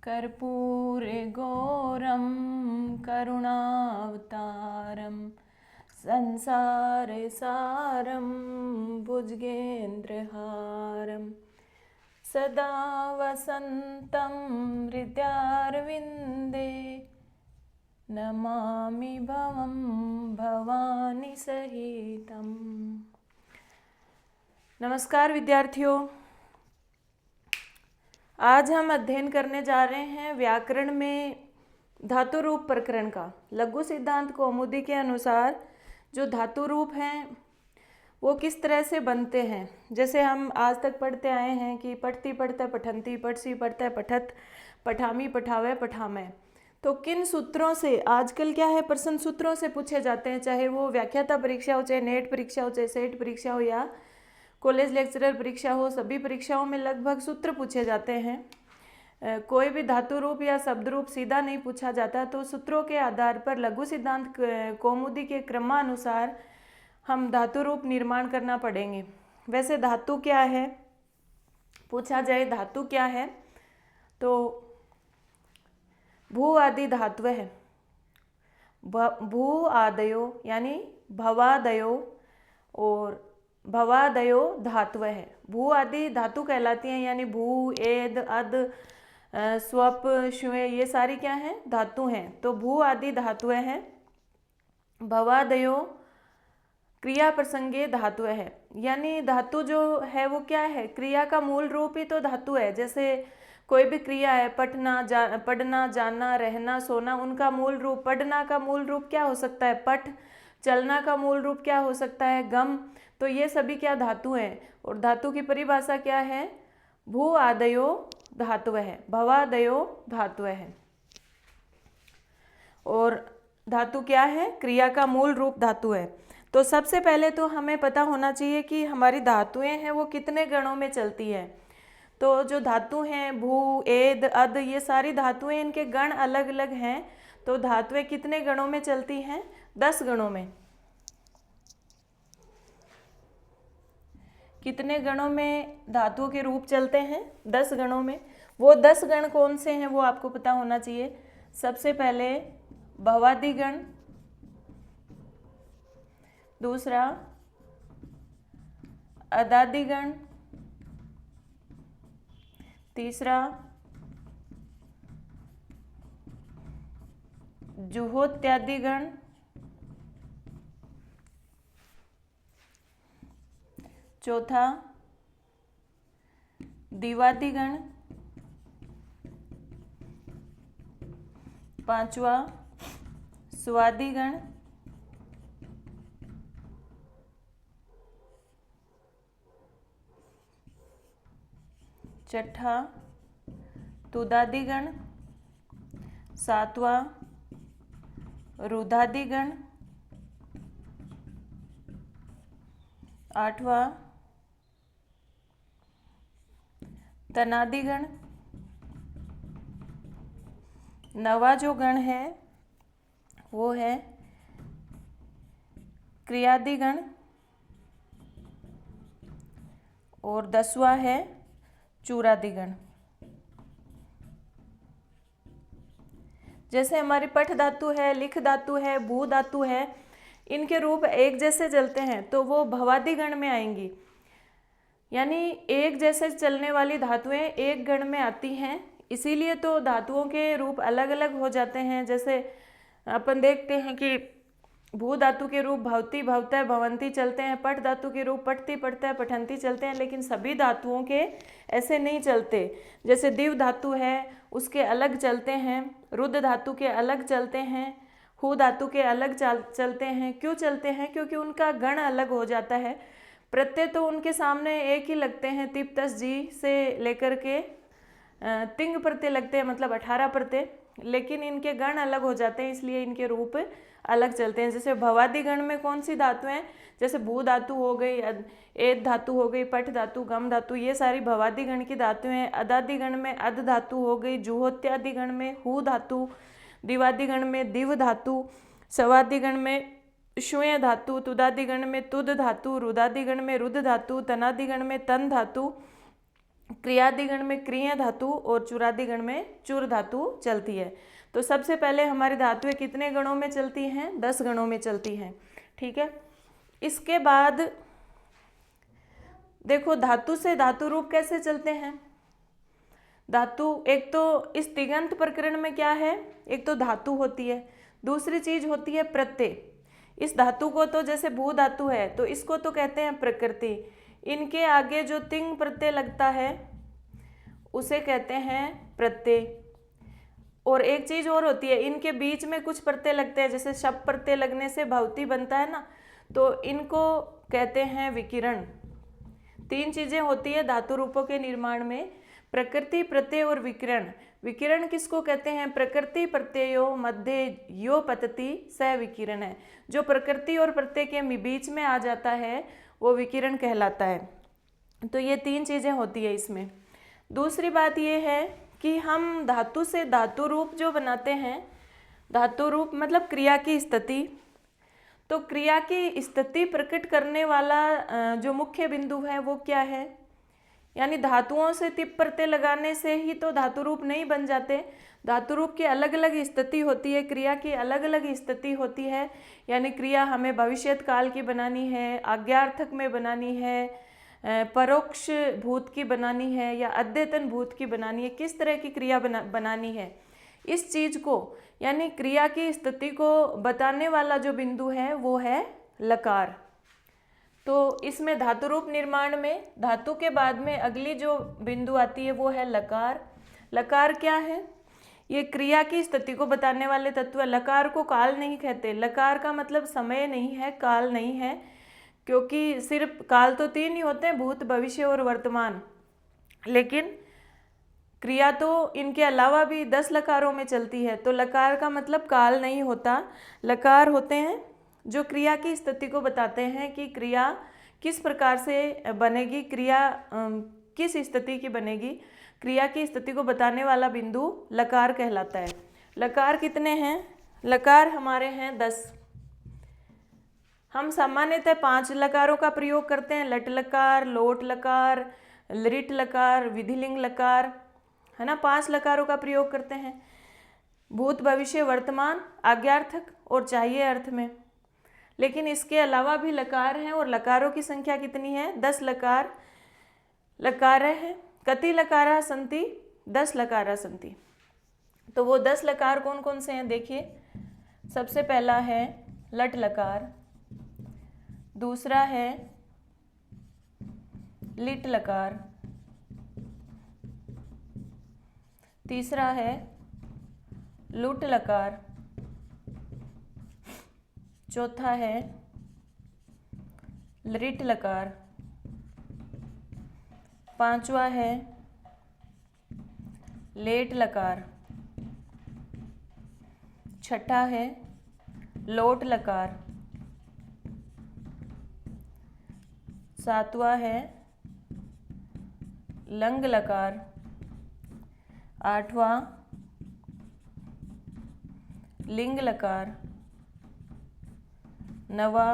कर्पूरे गौरं करुणावतारं संसारे सारं भुजगेन्द्रहारं सदा वसन्तं हृदयारविन्दे नमामि भवं भवानी सहितं। नमस्कार विद्यार्थियों, आज हम अध्ययन करने जा रहे हैं व्याकरण में धातु रूप प्रकरण का। लघु सिद्धांत कौमुदी के अनुसार जो धातु रूप हैं वो किस तरह से बनते हैं। जैसे हम आज तक पढ़ते आए हैं कि पठती पढ़ता पठंती, पठसी पढ़ता पठत, पठामी पठावे पठामे। तो किन सूत्रों से आजकल क्या है, प्रश्न सूत्रों से पूछे जाते हैं, चाहे वो व्याख्याता परीक्षा हो, चाहे नेट परीक्षा हो, चाहे सेट परीक्षा हो या कॉलेज लेक्चरर परीक्षा हो। सभी परीक्षाओं में लगभग सूत्र पूछे जाते हैं। कोई भी धातु रूप या शब्द रूप सीधा नहीं पूछा जाता। तो सूत्रों के आधार पर लघु सिद्धांत कौमुदी के क्रमानुसार हम धातु रूप निर्माण करना पड़ेंगे। वैसे धातु क्या है, पूछा जाए धातु क्या है तो भू आदि धातु है। भू आदयो यानी भवादयो और भवादयो धातु है। भू आदि धातु कहलाती हैं, यानी भू, एद, अद, स्वप, श्वे, ये सारी क्या हैं, धातु हैं। तो भू आदि धातु हैं। भवादयो क्रिया प्रसंगे धातु है, यानी धातु जो है वो क्या है, क्रिया का मूल रूप ही तो धातु है। जैसे कोई भी क्रिया है, पढ़ना, पढ़ना, जाना, रहना, सोना, उनका मूल रूप, पढ़ना का मूल रूप क्या हो सकता है, पठ। चलना का मूल रूप क्या हो सकता है, गम। तो ये सभी क्या धातु हैं। और धातु की परिभाषा क्या है, भू आदयो धातु है, भवादयो धातु है। और धातु क्या है, क्रिया का मूल रूप धातु है। तो सबसे पहले तो हमें पता होना चाहिए कि हमारी धातुएं हैं वो कितने गणों में चलती है। तो जो धातु हैं भू, एद, अद, ये सारी धातुएं, इनके गण अलग अलग हैं। तो धातुएं कितने गणों में चलती हैं, 10 गणों में। कितने गणों में धातुओं के रूप चलते हैं, 10 गणों में। वो 10 गण कौन से हैं वो आपको पता होना चाहिए। सबसे पहले भवादि गण, दूसरा अदादि गण, तीसरा जुहोत्यादि गण, चौथा दिवादि गण, पांचवा स्वादि गण, छठा तुदादि गण, सातवां रुधादि गण, आठवां तनादि गण, नवा जो गण है वो है क्रियादि गण, और 10वां है चूरादि गण। जैसे हमारी पठ धातु है, लिख धातु है, भू धातु है, इनके रूप एक जैसे चलते हैं तो वो भवादि गण में आएंगी। यानी एक जैसे चलने वाली धातुएं एक गण में आती हैं, इसीलिए तो धातुओं के रूप अलग अलग हो जाते हैं। जैसे अपन देखते हैं कि भू धातु के रूप भवती, भवतः, भवंती चलते हैं। पठ धातु के रूप पठती, पठतः, पठंती चलते हैं। लेकिन सभी धातुओं के ऐसे नहीं चलते। जैसे दिव धातु है उसके अलग चलते हैं, रुद्र धातु के अलग चलते हैं, हु धातु के अलग चलते हैं। क्यों चलते हैं, क्योंकि उनका गण अलग हो जाता है। प्रत्यय तो उनके सामने एक ही लगते हैं, तिप तस जी से लेकर के तिंग प्रत्यय लगते हैं, मतलब 18 प्रत्यय। लेकिन इनके गण अलग हो जाते हैं, इसलिए इनके रूप अलग चलते हैं। जैसे भवादि गण में कौन सी धातु हैं, जैसे भू धातु हो गई, एद धातु हो गई, पठ धातु, गम धातु, ये सारी भवादि गण की धातु हैं। अदादि गण में अद धातु हो गई, जुहोत्यादि गण में हु धातु, दिवादि गण में दिव धातु, सवादि गण में श्वेय धातु, तुदादि गण में तुद धातु, रुदादि गण में रुद धातु, तनादि गण में तन धातु, क्रियादि गण में क्रिय धातु और चुरादि गण में चुर धातु चलती है। तो सबसे पहले हमारी धातुएं कितने गणों में चलती हैं? 10 गणों में चलती हैं। ठीक है, इसके बाद देखो धातु से धातु रूप कैसे चलते हैं। धातु एक तो इस तिगंत प्रकरण में क्या है, एक तो धातु होती है, दूसरी चीज होती है प्रत्यय। इस धातु को तो जैसे भू धातु है तो इसको तो कहते हैं प्रकृति, इनके आगे जो तिंग प्रत्यय लगता है उसे कहते हैं प्रत्यय। और एक चीज और होती है, इनके बीच में कुछ प्रत्यय लगते हैं, जैसे शप प्रत्यय लगने से भवती बनता है ना, तो इनको कहते हैं विकिरण। 3 चीजें होती है धातु रूपों के निर्माण में, प्रकृति, प्रत्यय और विकिरण। विकिरण किसको कहते हैं? प्रकृति प्रत्ययो मध्य यो पतति स विकिरण है। जो प्रकृति और प्रत्यय के बीच में आ जाता है वो विकिरण कहलाता है। तो ये 3 चीजें होती है इसमें। दूसरी बात ये है कि हम धातु से धातु रूप जो बनाते हैं, धातु रूप मतलब क्रिया की स्थिति, तो क्रिया की स्थिति प्रकट करने वाला जो मुख्य बिंदु है वो क्या है? यानी धातुओं से तिप प्रत्यय लगाने से ही तो धातु रूप नहीं बन जाते। धातु रूप की अलग अलग स्थिति होती है, क्रिया की अलग अलग स्थिति होती है। यानी क्रिया हमें भविष्यत काल की बनानी है, आज्ञार्थक में बनानी है, परोक्ष भूत की बनानी है या अद्यतन भूत की बनानी है, किस तरह की क्रिया बनानी है, इस चीज को यानी क्रिया की स्थिति को बताने वाला जो बिंदु है वो है लकार। तो इसमें धातु रूप निर्माण में धातु के बाद में अगली जो बिंदु आती है वो है लकार। लकार क्या है? ये क्रिया की स्थिति को बताने वाले तत्व। लकार को काल नहीं कहते, लकार का मतलब समय नहीं है, काल नहीं है, क्योंकि सिर्फ काल तो 3 ही होते हैं, भूत, भविष्य और वर्तमान, लेकिन क्रिया तो इनके अलावा भी 10 लकारों में चलती है। तो लकार का मतलब काल नहीं होता, लकार होते हैं जो क्रिया की स्थिति को बताते हैं कि क्रिया किस प्रकार से बनेगी, क्रिया किस स्थिति की बनेगी। क्रिया की स्थिति को बताने वाला बिंदु लकार कहलाता है। लकार कितने हैं? लकार हमारे हैं 10। हम सामान्यतः 5 लकारों का प्रयोग करते हैं, लट लकार, लोट लकार, लृट लकार, विधिलिंग लकार, है ना। 5 लकारों का प्रयोग करते हैं, भूत, भविष्य, वर्तमान, आज्ञार्थक और चाहिए अर्थ में। लेकिन इसके अलावा भी लकार हैं और लकारों की संख्या कितनी है? 10 लकार है। कति लकारा संति? 10 लकारा संति। तो वो 10 लकार कौन कौन से हैं देखिए। सबसे पहला है लट लकार, दूसरा है लिट लकार, तीसरा है लुट लकार, चौथा है लृट लकार, पांचवा है लेट लकार, छठा है लोट लकार, सातवां है लंग लकार, आठवां लिंग लकार, नवा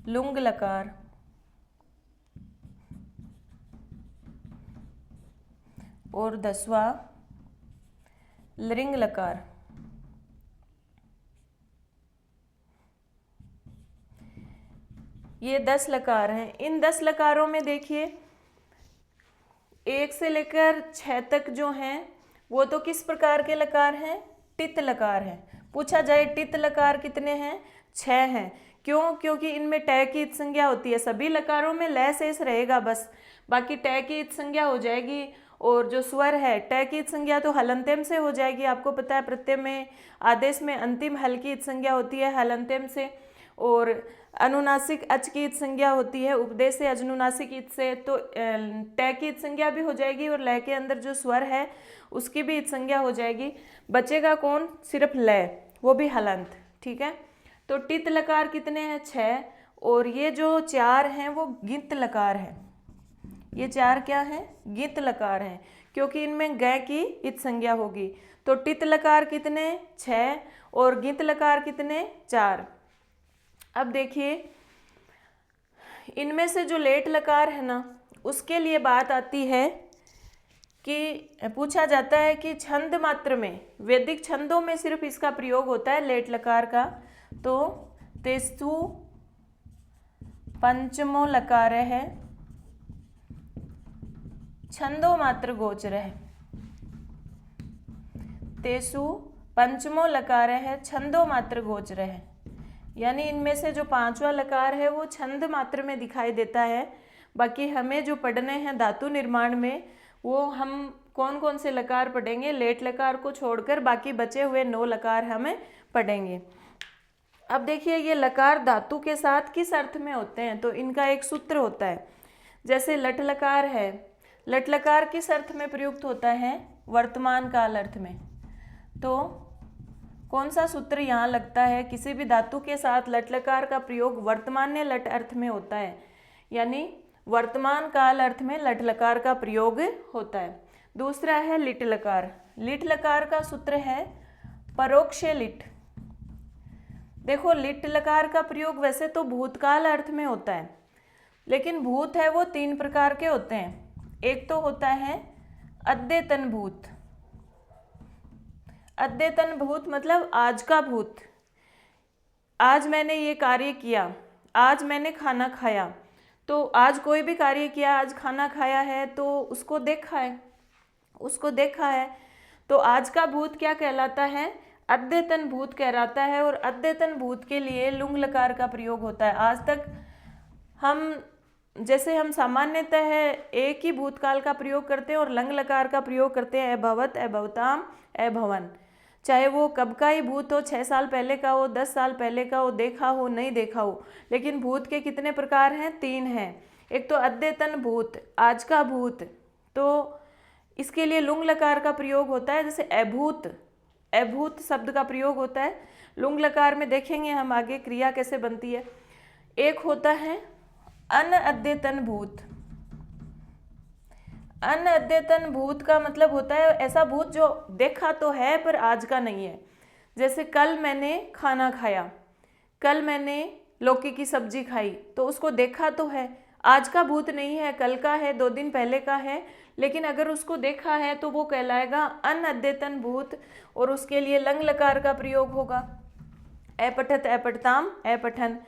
लुंग लकार, और 10वां लृंग लकार। ये 10 लकार हैं। इन 10 लकारों में देखिए 1 से लेकर 6 तक जो हैं वो तो किस प्रकार के लकार हैं? टित लकार हैं। पूछा जाए टित लकार कितने हैं? 6 हैं। क्यों? क्योंकि इनमें टय की इत संज्ञा होती है। सभी लकारों में लय शेष रहेगा बस, बाकी टय की इत संज्ञा हो जाएगी। और जो स्वर है टय की इत संज्ञा तो हलंत्यम से हो जाएगी। आपको पता है प्रत्यय में आदेश में अंतिम हल की इत संज्ञा होती है हलंत्यम से, और अनुनासिक अच की इत संज्ञा होती है उपदेश से अजनुनासिक इत से। तो टय की इत संज्ञा भी हो जाएगी और लय के अंदर जो स्वर है उसकी भी इत संज्ञा हो जाएगी। बचेगा कौन? सिर्फ लय, वो भी हलंत। ठीक है, तो टित लकार कितने हैं? 6। और ये जो 4 हैं वो गित लकार हैं। ये 4 क्या हैं? गित लकार हैं, क्योंकि इनमें ग की इत संज्ञा होगी। तो टित लकार कितने? 6 और गित लकार कितने? 4। अब देखिए इनमें से जो लेट लकार है ना उसके लिए बात आती है कि पूछा जाता है कि छंद मात्र में, वैदिक छंदों में सिर्फ इसका प्रयोग होता है लेट लकार का, तो तेस्तु पंचमो लकार है छंदो मात्र गोचर है। तेसु पंचमो लकार है छंदो मात्र गोचर है, यानी इनमें से जो पांचवा लकार है वो छंद मात्र में दिखाई देता है। बाकी हमें जो पढ़ने हैं धातु निर्माण में, वो हम कौन कौन से लकार पढ़ेंगे, लेट लकार को छोड़कर बाकी बचे हुए 9 लकार हमें पढ़ेंगे। अब देखिए ये लकार धातु के साथ किस अर्थ में होते हैं, तो इनका एक सूत्र होता है। जैसे लट लकार है, लट लकार किस अर्थ में प्रयुक्त होता है, वर्तमान काल अर्थ में। तो कौन सा सूत्र यहाँ लगता है, किसी भी धातु के साथ लट लकार का प्रयोग वर्तमान लट अर्थ में होता है, यानी वर्तमान काल अर्थ में लट लकार का प्रयोग होता है। दूसरा है लिट लकार। लिट लकार का सूत्र है परोक्ष लिट। देखो लिट लकार का प्रयोग वैसे तो भूतकाल अर्थ में होता है, लेकिन भूत है वो 3 प्रकार के होते हैं। एक तो होता है अद्यतन भूत। अद्यतन भूत मतलब आज का भूत। आज मैंने ये कार्य किया, आज मैंने खाना खाया, तो आज कोई भी कार्य किया, आज खाना खाया है तो उसको देखा है, उसको देखा है, तो आज का भूत क्या कहलाता है, अद्यतन भूत कहलाता है। और अद्यतन भूत के लिए लुंग लकार का प्रयोग होता है। आज तक हम सामान्यतः एक ही भूतकाल का प्रयोग करते हैं और लंग लकार का प्रयोग करते हैं, अभवत, अभवताम, अभवन। चाहे वो कब का ही भूत हो, 6 साल पहले का हो, 10 साल पहले का हो, देखा हो नहीं देखा हो, लेकिन भूत के कितने प्रकार हैं, 3 हैं। एक तो अद्यतन भूत, आज का भूत, तो इसके लिए लुंग लकार का प्रयोग होता है। जैसे अभूत, अभूत शब्द का प्रयोग होता है लुंग लकार में, देखेंगे हम आगे क्रिया कैसे बनती है। एक होता है अनअद्यतन भूत। अनअद्यतन भूत का मतलब होता है ऐसा भूत जो देखा तो है पर आज का नहीं है। जैसे कल मैंने खाना खाया, कल मैंने लौकी की सब्जी खाई, तो उसको देखा तो है, आज का भूत नहीं है, कल का है, 2 दिन पहले का है, लेकिन अगर उसको देखा है तो वो कहलाएगा अनअद्यतन भूत, और उसके लिए लंग लकार का प्रयोग होगा, अपठत, अपठताम, अपठन।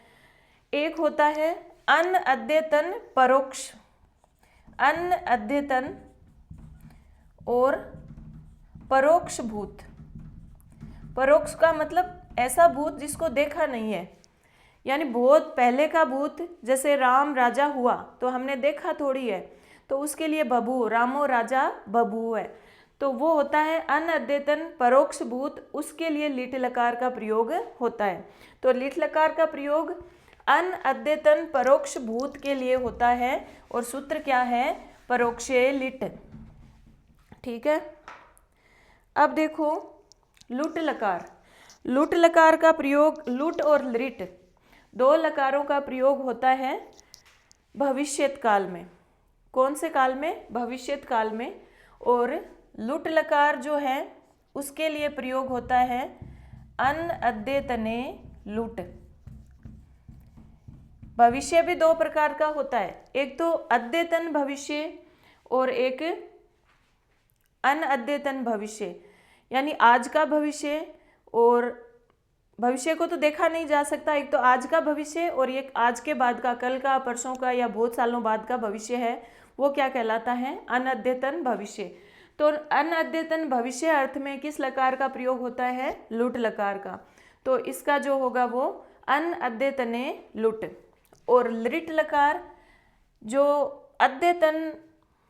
एक होता है अनअद्यतन परोक्ष। अनअद्यतन और परोक्ष भूत। परोक्ष का मतलब ऐसा भूत जिसको देखा नहीं है, यानी बहुत पहले का भूत। जैसे राम राजा हुआ तो हमने देखा थोड़ी है, तो उसके लिए बबू, रामो राजा बबू है, तो वो होता है अनअद्यतन परोक्ष भूत। उसके लिए लिट लकार का प्रयोग होता है। तो लिट लकार का प्रयोग अनअद्यतन परोक्ष भूत के लिए होता है, और सूत्र क्या है, परोक्षे लिट। ठीक है। अब देखो लुट लकार। लुट लकार का प्रयोग, लुट और लिट 2 लकारों का प्रयोग होता है भविष्यत काल में। कौन से काल में, भविष्यत काल में। और लुट लकार जो है उसके लिए प्रयोग होता है अनअद्यतने लुट। भविष्य भी 2 प्रकार का होता है, एक तो अद्यतन भविष्य और एक अनअद्यतन भविष्य, यानी आज का भविष्य। और भविष्य को तो देखा नहीं जा सकता, एक तो आज का भविष्य और एक आज के बाद का, कल का, परसों का या बहुत सालों बाद का भविष्य है, वो क्या कहलाता है, अनअद्यतन भविष्य। तो अनअद्यतन भविष्य अर्थ में किस लकार का प्रयोग होता है, लुट लकार का। तो इसका जो होगा वो अनअद्यतने लुट। और लिट लकार जो अद्यतन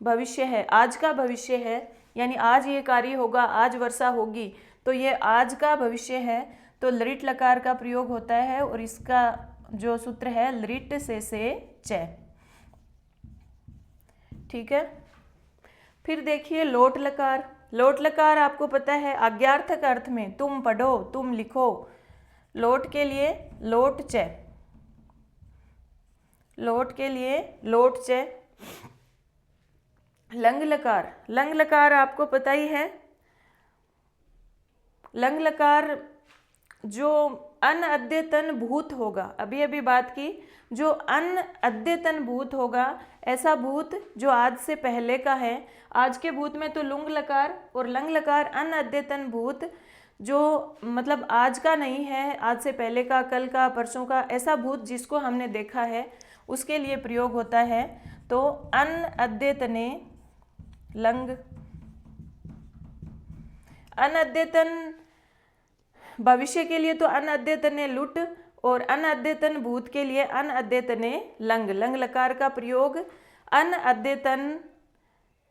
भविष्य है, आज का भविष्य है, यानी आज ये कार्य होगा, आज वर्षा होगी, तो ये आज का भविष्य है, तो लिट लकार का प्रयोग होता है। और इसका जो सूत्र है लिट से च। ठीक है। फिर देखिए लोट लकार। लोट लकार आपको पता है आज्ञार्थक अर्थ में, तुम पढ़ो, तुम लिखो। लोट के लिए लोट च, लोट के लिए लोट च। लंग लकार। लंग लकार आपको पता ही है, लंग लकार जो अनअद्यतन भूत होगा, अभी अभी बात की, जो अनअद्यतन भूत होगा ऐसा भूत जो आज से पहले का है। आज के भूत में तो लुंग लकार और लंग लकार अन अद्यतन भूत जो मतलब आज का नहीं है, आज से पहले का, कल का, परसों का, ऐसा भूत जिसको हमने देखा है उसके लिए प्रयोग होता है। तो अन अद्यतने लंग, अन अद्यतन भविष्य के लिए तो अन अद्यतने लुट, और अन अद्यतन भूत के लिए अन अद्यतने लंग। लंग लकार का प्रयोग अन अद्यतन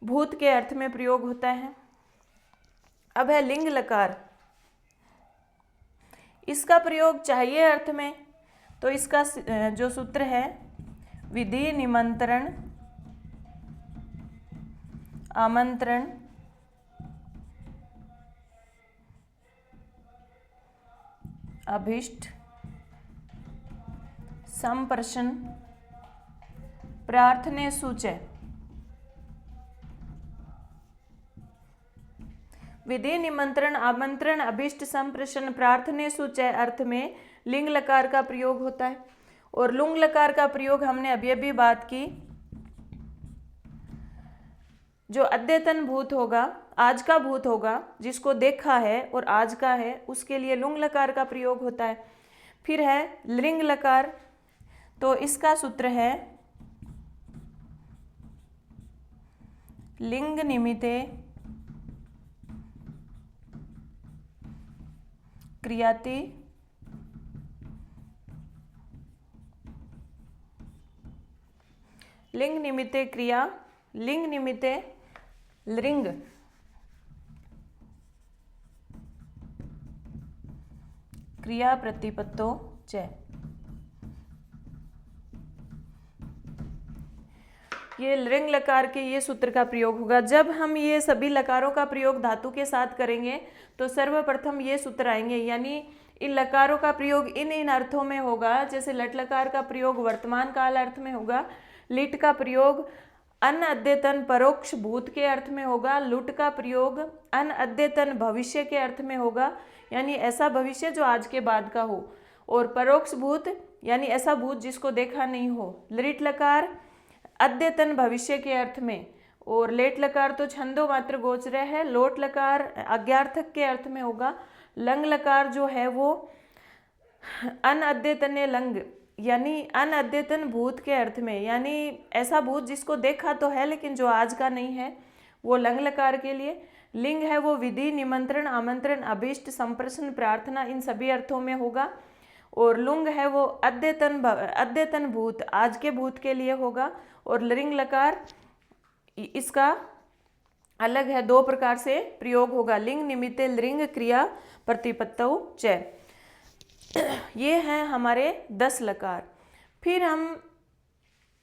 भूत के अर्थ में प्रयोग होता है। अब है लिंग लकार, इसका प्रयोग चाहिए अर्थ में। तो इसका जो सूत्र है विधि निमंत्रण आमंत्रण अभिष्ट संप्रशन प्रार्थने सूचय। विधि निमंत्रण आमंत्रण अभिष्ट संप्रशन प्रार्थने सूचय अर्थ में लिंग लकार का प्रयोग होता है। और लुंग लकार का प्रयोग हमने अभी अभी बात की, जो अद्यतन भूत होगा, आज का भूत होगा जिसको देखा है और आज का है, उसके लिए लुंग लकार का प्रयोग होता है। फिर है लिंग लकार, तो इसका सूत्र है लिंग निमित्ते क्रियाति लिंग निमित्ते क्रिया, लिंग निमित्ते लिंग, क्रिया प्रतिपत्तो च। ये लिंग लकार के ये सूत्र का प्रयोग होगा। जब हम ये सभी लकारों का प्रयोग धातु के साथ करेंगे तो सर्वप्रथम ये सूत्र आएंगे, यानी इन लकारों का प्रयोग इन इन अर्थों में होगा। जैसे लट लकार का प्रयोग वर्तमान काल अर्थ में होगा, लिट का प्रयोग अन अद्यतन परोक्ष भूत के अर्थ में होगा, लुट का प्रयोग अन अद्यतन भविष्य के अर्थ में होगा, यानी ऐसा भविष्य जो आज के बाद का हो, और परोक्ष भूत यानी ऐसा भूत जिसको देखा नहीं हो। लिट लकार अद्यतन भविष्य के अर्थ में, और लेट लकार तो छंदो मात्र गोचर है, लोट लकार अज्ञार्थक के अर्थ में होगा। लंग लकार जो है वो अन अद्यतने लंग यानी अन अद्यतन भूत के अर्थ में, यानी ऐसा भूत जिसको देखा तो है लेकिन जो आज का नहीं है, वो लंग लकार के लिए। लिंग है वो विधि निमंत्रण आमंत्रण अभिष्ट संप्रश्न प्रार्थना इन सभी अर्थों में होगा। और लुंग है वो अद्यतन भूत आज के भूत के लिए होगा। और लिंग लकार इसका अलग है, दो प्रकार से प्रयोग होगा, लिंग निमित्ते लिंग क्रिया प्रतिपत्तौ च। ये हैं हमारे 10 लकार। फिर हम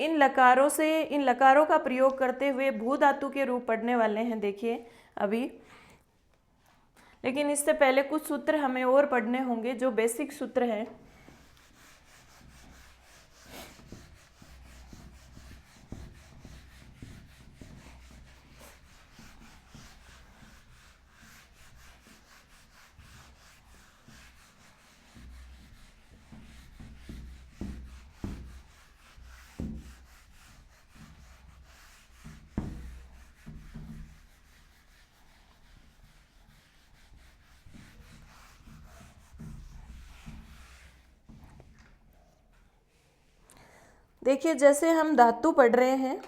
इन लकारों से, इन लकारों का प्रयोग करते हुए भू धातु के रूप पढ़ने वाले हैं, देखिए अभी। लेकिन इससे पहले कुछ सूत्र हमें और पढ़ने होंगे जो बेसिक सूत्र हैं। देखिए जैसे हम धातु पढ़ रहे हैं,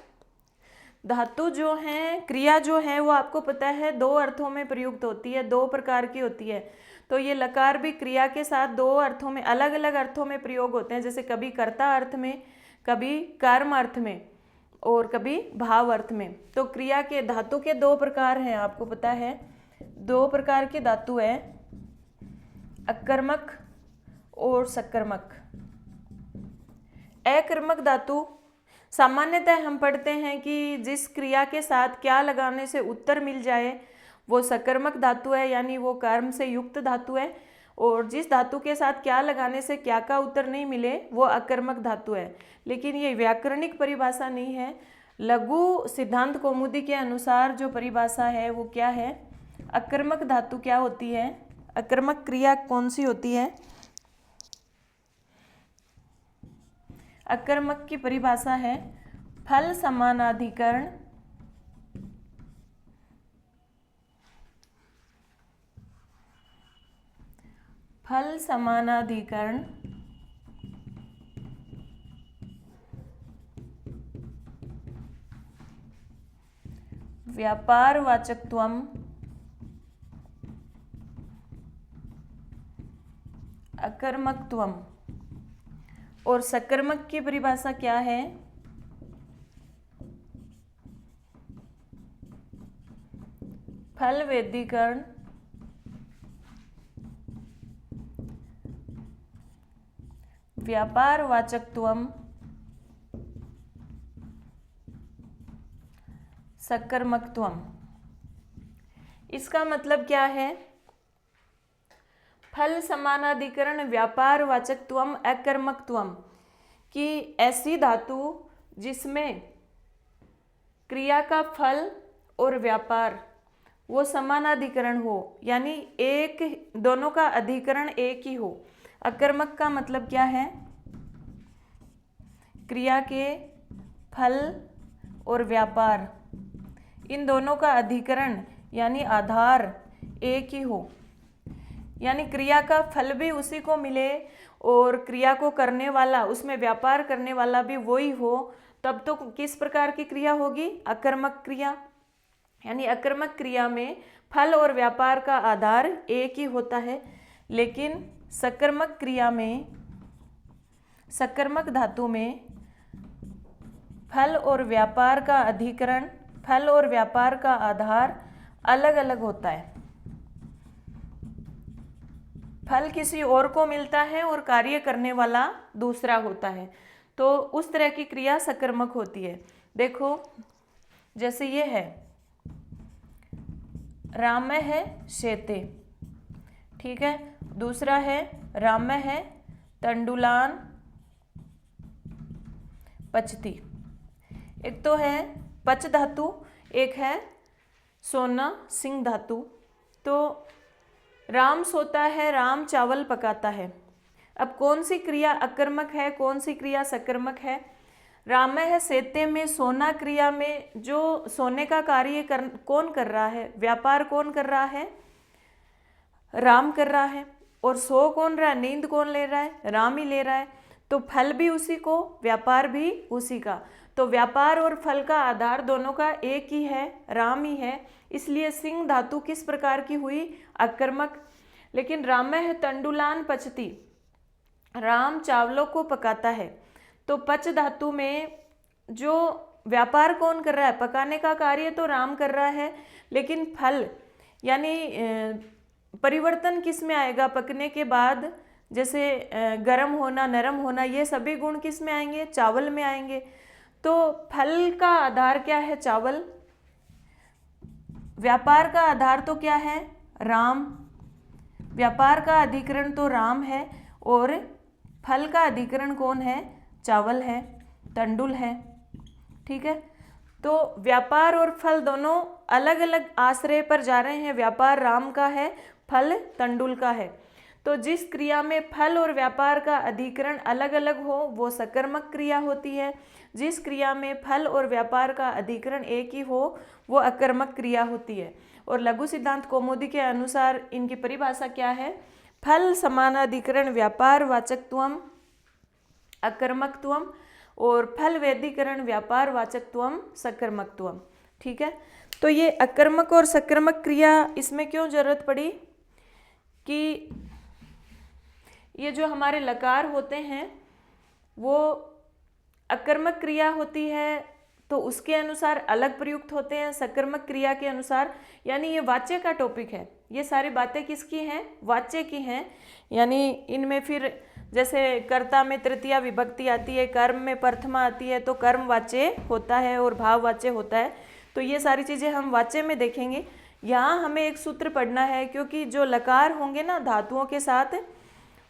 धातु जो है, क्रिया जो है वो आपको पता है दो अर्थों में प्रयुक्त होती है, दो प्रकार की होती है। तो ये लकार भी क्रिया के साथ दो अर्थों में, अलग अलग अर्थों में प्रयोग होते हैं। जैसे कभी कर्ता अर्थ में, कभी कर्म अर्थ में, और कभी भाव अर्थ में। तो क्रिया के धातु के दो प्रकार हैं, आपको पता है। दो प्रकार के धातु है, अकर्मक और सकर्मक। अकर्मक धातु सामान्यतः हम पढ़ते हैं कि जिस क्रिया के साथ क्या लगाने से उत्तर मिल जाए वो सकर्मक धातु है, यानी वो कर्म से युक्त धातु है। और जिस धातु के साथ क्या लगाने से क्या का उत्तर नहीं मिले वो अकर्मक धातु है। लेकिन ये व्याकरणिक परिभाषा नहीं है, लघु सिद्धांत कौमुदी के अनुसार जो परिभाषा है वो क्या है, अकर्मक धातु क्या होती है, अकर्मक क्रिया कौन सी होती है। अकर्मक की परिभाषा है फल समानाधिकरण व्यापारवाचकत्वम् अकर्मकत्वम्। और सकर्मक की परिभाषा क्या है? फल वेदीकरण व्यापारवाचकत्वम् सकर्मकत्वम्। इसका मतलब क्या है? फल समानाधिकरण व्यापारवाचकत्वम् अकर्मकत्वम् कि ऐसी धातु जिसमें क्रिया का फल और व्यापार वो समानाधिकरण हो, यानी एक, दोनों का अधिकरण एक ही हो। अकर्मक का मतलब क्या है? क्रिया के फल और व्यापार इन दोनों का अधिकरण यानी आधार एक ही हो, यानी क्रिया का फल भी उसी को मिले और क्रिया को करने वाला, उसमें व्यापार करने वाला भी वही हो, तब तो किस प्रकार की क्रिया होगी? अकर्मक क्रिया। यानी अकर्मक क्रिया में फल और व्यापार का आधार एक ही होता है, लेकिन सकर्मक क्रिया में, सकर्मक धातु में फल और व्यापार का अधिकरण, फल और व्यापार का आधार अलग अलग होता है। फल किसी और को मिलता है और कार्य करने वाला दूसरा होता है, तो उस तरह की क्रिया सकर्मक होती है। देखो जैसे ये है, रामय है शेते, ठीक है। दूसरा है रामय है तंडुलान पचती। एक तो है पच धातु, एक है सोना सिंह धातु। तो राम सोता है, राम चावल पकाता है। अब कौन सी क्रिया अकर्मक है, कौन सी क्रिया सकर्मक है? रामय है सेते में, सोना क्रिया में जो सोने का कार्य कौन कर रहा है, व्यापार कौन कर रहा है? राम कर रहा है। और सो कौन रहा है, नींद कौन ले रहा है? राम ही ले रहा है। तो फल भी उसी को, व्यापार भी उसी का। तो व्यापार और फल का आधार दोनों का एक ही है, राम ही है। इसलिए सिंह धातु किस प्रकार की हुई? अकर्मक। लेकिन रामय है तंडुलान पचती, राम चावलों को पकाता है। तो पच धातु में जो व्यापार कौन कर रहा है, पकाने का कार्य तो राम कर रहा है, लेकिन फल यानी परिवर्तन किस में आएगा? पकने के बाद जैसे गर्म होना, नरम होना, ये सभी गुण किस में आएंगे? चावल में आएंगे। तो फल का आधार क्या है? चावल। व्यापार का आधार तो क्या है? राम। व्यापार का अधिकरण तो राम है और फल का अधिकरण कौन है? चावल है, तंडुल है, ठीक है। तो व्यापार और फल दोनों अलग अलग आश्रय पर जा रहे हैं। व्यापार राम का है, फल तंडुल का है। तो जिस क्रिया में फल और व्यापार का अधिकरण अलग अलग हो वो सकर्मक क्रिया होती है। जिस क्रिया में फल और व्यापार का अधिकरण एक ही हो वो अकर्मक क्रिया होती है। और लघु सिद्धांत कौमुदी के अनुसार इनकी परिभाषा क्या है? फल समानाधिकरण व्यापार वाचकत्वम अकर्मकत्वम और फल वेदीकरण व्यापार वाचकत्वम सकर्मकत्वम, ठीक है। तो ये अकर्मक और सकर्मक क्रिया इसमें क्यों जरूरत पड़ी कि ये जो हमारे लकार होते हैं वो अकर्मक क्रिया होती है तो उसके अनुसार अलग प्रयुक्त होते हैं, सकर्मक क्रिया के अनुसार। यानी ये वाच्य का टॉपिक है, ये सारी बातें किसकी हैं? वाच्य की हैं। यानी इनमें फिर जैसे कर्ता में तृतीया विभक्ति आती है, कर्म में प्रथमा आती है, तो कर्म वाच्य होता है और भाव वाच्य होता है। तो ये सारी चीज़ें हम वाच्य में देखेंगे। यहाँ हमें एक सूत्र पढ़ना है, क्योंकि जो लकार होंगे ना धातुओं के साथ,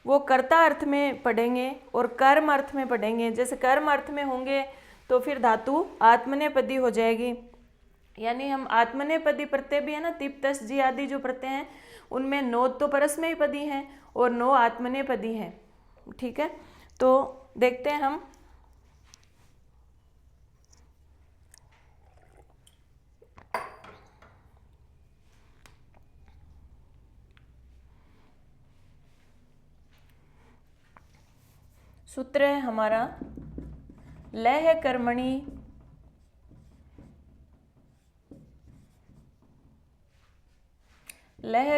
वो कर्ता अर्थ में पढ़ेंगे और कर्म अर्थ में पढ़ेंगे। जैसे कर्म अर्थ में होंगे तो फिर धातु आत्मनेपदी हो जाएगी। यानी हम आत्मनेपदी प्रत्यय भी है ना, तिप तस जी आदि जो प्रत्यय हैं उनमें 9 तो परस्मयी पदी हैं और 9 आत्मनेपदी हैं, ठीक है। तो देखते हैं हम सूत्र है हमारा लह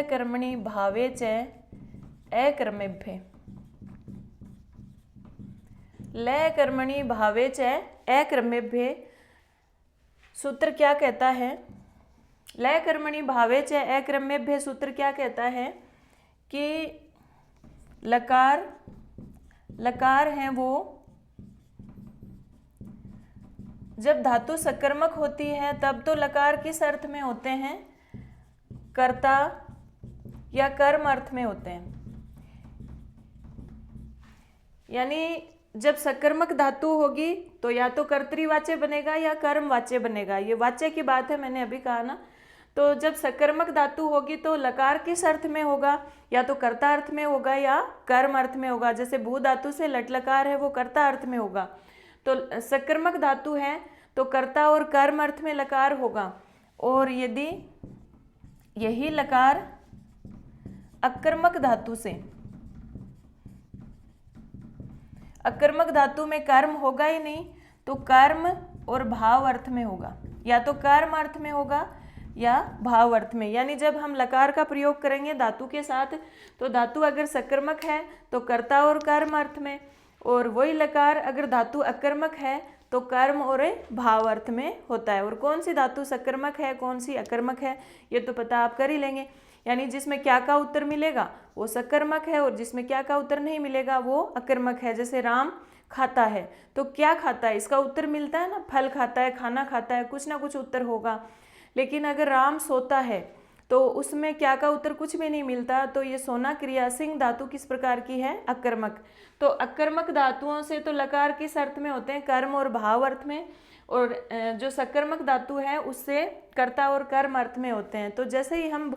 कर्मणि भावे च अकर्मेभ्ये। लह कर्मणि भावे च अकर्मेभ्ये सूत्र क्या कहता है? लय कर्मणि भावे च अकर्मेभ्ये सूत्र क्या कहता है कि लकार हैं वो जब धातु सकर्मक होती है तब तो लकार किस अर्थ में होते हैं? कर्ता या कर्म अर्थ में होते हैं। यानी जब सकर्मक धातु होगी तो या तो कर्तृवाच्य बनेगा या कर्मवाच्य बनेगा। ये वाच्य की बात है, मैंने अभी कहा ना। तो जब सकर्मक धातु होगी तो लकार किस अर्थ में होगा? या तो कर्ता अर्थ में होगा या कर्म अर्थ में होगा। जैसे भू धातु से लट लकार है वो कर्ता अर्थ में होगा। तो सकर्मक धातु है तो कर्ता और कर्म अर्थ में लकार होगा। और यदि यही लकार अकर्मक धातु से, अकर्मक धातु में कर्म होगा ही नहीं तो कर्म और भाव अर्थ में होगा। या तो कर्म अर्थ में होगा या भाव अर्थ में। यानी जब हम लकार का प्रयोग करेंगे धातु के साथ तो धातु अगर सकर्मक है तो कर्ता और कर्म अर्थ में, और वही लकार अगर धातु अकर्मक है तो कर्म और भाव अर्थ में होता है। और कौन सी धातु सकर्मक है कौन सी अकर्मक है ये तो पता आप कर ही लेंगे। यानी जिसमें क्या का उत्तर मिलेगा वो सकर्मक है और जिसमें क्या का उत्तर नहीं मिलेगा वो अकर्मक है। जैसे राम खाता है तो क्या खाता है इसका उत्तर मिलता है ना, फल खाता है, खाना खाता है, कुछ ना कुछ उत्तर होगा। लेकिन अगर राम सोता है तो उसमें क्या का उत्तर कुछ भी नहीं मिलता। तो ये सोना क्रिया सिंह धातु किस प्रकार की है? अकर्मक। तो अकर्मक धातुओं से तो लकार किस अर्थ में होते हैं? कर्म और भाव अर्थ में। और जो सकर्मक धातु है उससे कर्ता और कर्म अर्थ में होते हैं। तो जैसे ही हम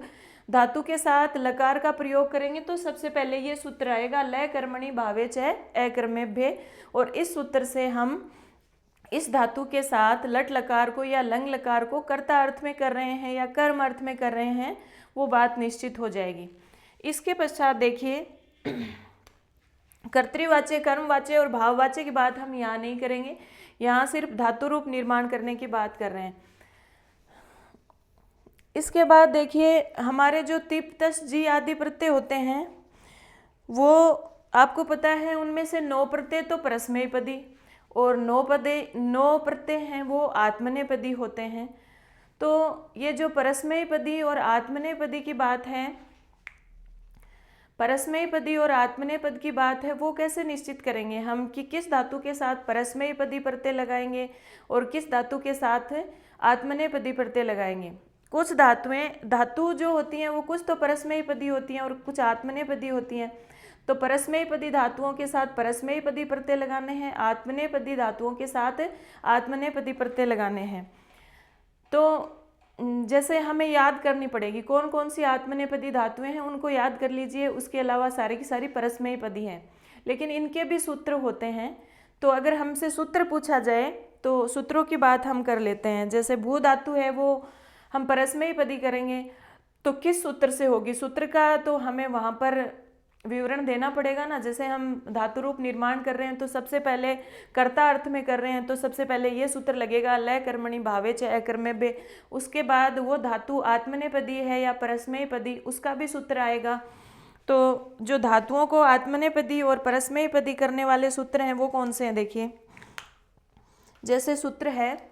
धातु के साथ लकार का प्रयोग करेंगे तो सबसे पहले ये सूत्र आएगा लय कर्मणि भावे च अकर्मेभ्ये। और इस सूत्र से हम इस धातु के साथ लट लकार को या लंग लकार को कर्ता अर्थ में कर रहे हैं या कर्म अर्थ में कर रहे हैं वो बात निश्चित हो जाएगी। इसके पश्चात देखिए कर्तृवाच्य, कर्मवाच्य और भाववाच्य की बात हम यहाँ नहीं करेंगे। यहाँ सिर्फ धातु रूप निर्माण करने की बात कर रहे हैं। इसके बाद देखिए हमारे जो तिप तस जी आदि प्रत्यय होते हैं वो आपको पता है उनमें से 9 प्रत्यय तो परस्मैपदी और 9 प्रत्यय हैं वो आत्मनेपदी होते हैं। तो ये जो परस्मैपदी और आत्मनेपदी की बात है, परस्मैपदी और आत्मनेपद की बात है वो कैसे निश्चित करेंगे हम कि किस धातु के साथ परस्मैपदी प्रत्यय लगाएंगे और किस धातु के साथ आत्मनेपदी प्रत्यय लगाएंगे। कुछ धातु जो होती हैं वो कुछ तो परस्मैपदी होती हैं और कुछ आत्मनेपदी होती हैं। तो परस्मैपदी धातुओं के साथ परस्मैपदी प्रत्यय लगाने हैं, आत्मनेपदी धातुओं के साथ आत्मनेपदी प्रत्यय लगाने हैं। तो जैसे हमें याद करनी पड़ेगी कौन कौन सी आत्मनेपदी धातुएं हैं उनको याद कर लीजिए। उसके अलावा सारी की सारी परस्मैपदी हैं, लेकिन इनके भी सूत्र होते हैं। तो अगर हमसे सूत्र पूछा जाए तो सूत्रों की बात हम कर लेते हैं। जैसे भू धातु है वो हम परस्मैपदी करेंगे तो किस सूत्र से होगी? सूत्र का तो हमें वहाँ पर विवरण देना पड़ेगा ना। जैसे हम धातु रूप निर्माण कर रहे हैं तो सबसे पहले कर्ता अर्थ में कर रहे हैं तो सबसे पहले ये सूत्र लगेगा लय कर्मणि भावे च अकर्मेभ्ये। उसके बाद वो धातु आत्मनेपदी है या परस्मैपदी उसका भी सूत्र आएगा। तो जो धातुओं को आत्मनेपदी और परस्मैपदी करने वाले सूत्र हैं वो कौन से हैं देखिए। जैसे सूत्र है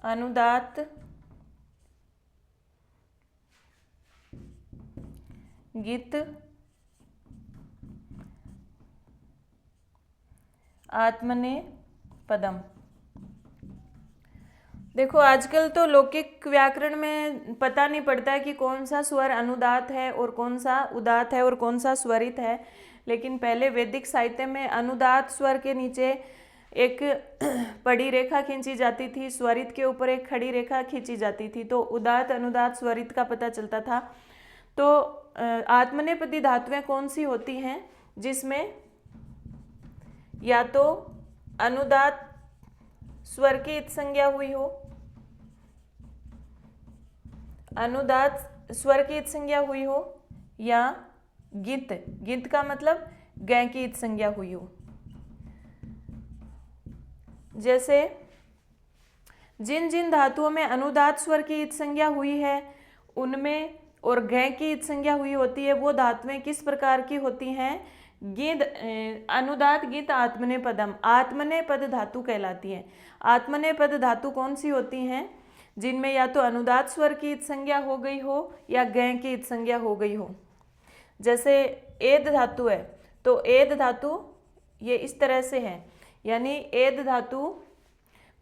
अनुदात गित आत्मनेपदम। देखो आजकल तो लौकिक व्याकरण में पता नहीं पड़ता है कि कौन सा स्वर अनुदात है और कौन सा उदात है और कौन सा स्वरित है। लेकिन पहले वैदिक साहित्य में अनुदात स्वर के नीचे एक पड़ी रेखा खींची जाती थी, स्वरित के ऊपर एक खड़ी रेखा खींची जाती थी, तो उदात अनुदात स्वरित का पता चलता था। तो आत्मनेपदी धातुएं कौन सी होती हैं जिसमें या तो अनुदात स्वर की इत संज्ञा हुई हो, अनुदात स्वर की इत संज्ञा हुई हो, या गित, गित का मतलब गै की इत संज्ञा हुई हो। जैसे जिन जिन धातुओं में अनुदात स्वर की इत संज्ञा हुई है उनमें और गै की इत संज्ञा हुई होती है, वो धातुएं किस प्रकार की होती हैं? गिद अनुदात गित आत्मनेपदम, आत्मनेपद धातु कहलाती है। आत्मनेपद धातु कौन सी होती हैं? जिनमें या तो अनुदात स्वर की इत संज्ञा हो गई हो या गै की इत संज्ञा हो गई हो। जैसे एद धातु है, तो एद धातु ये इस तरह से है, यानी एद धातु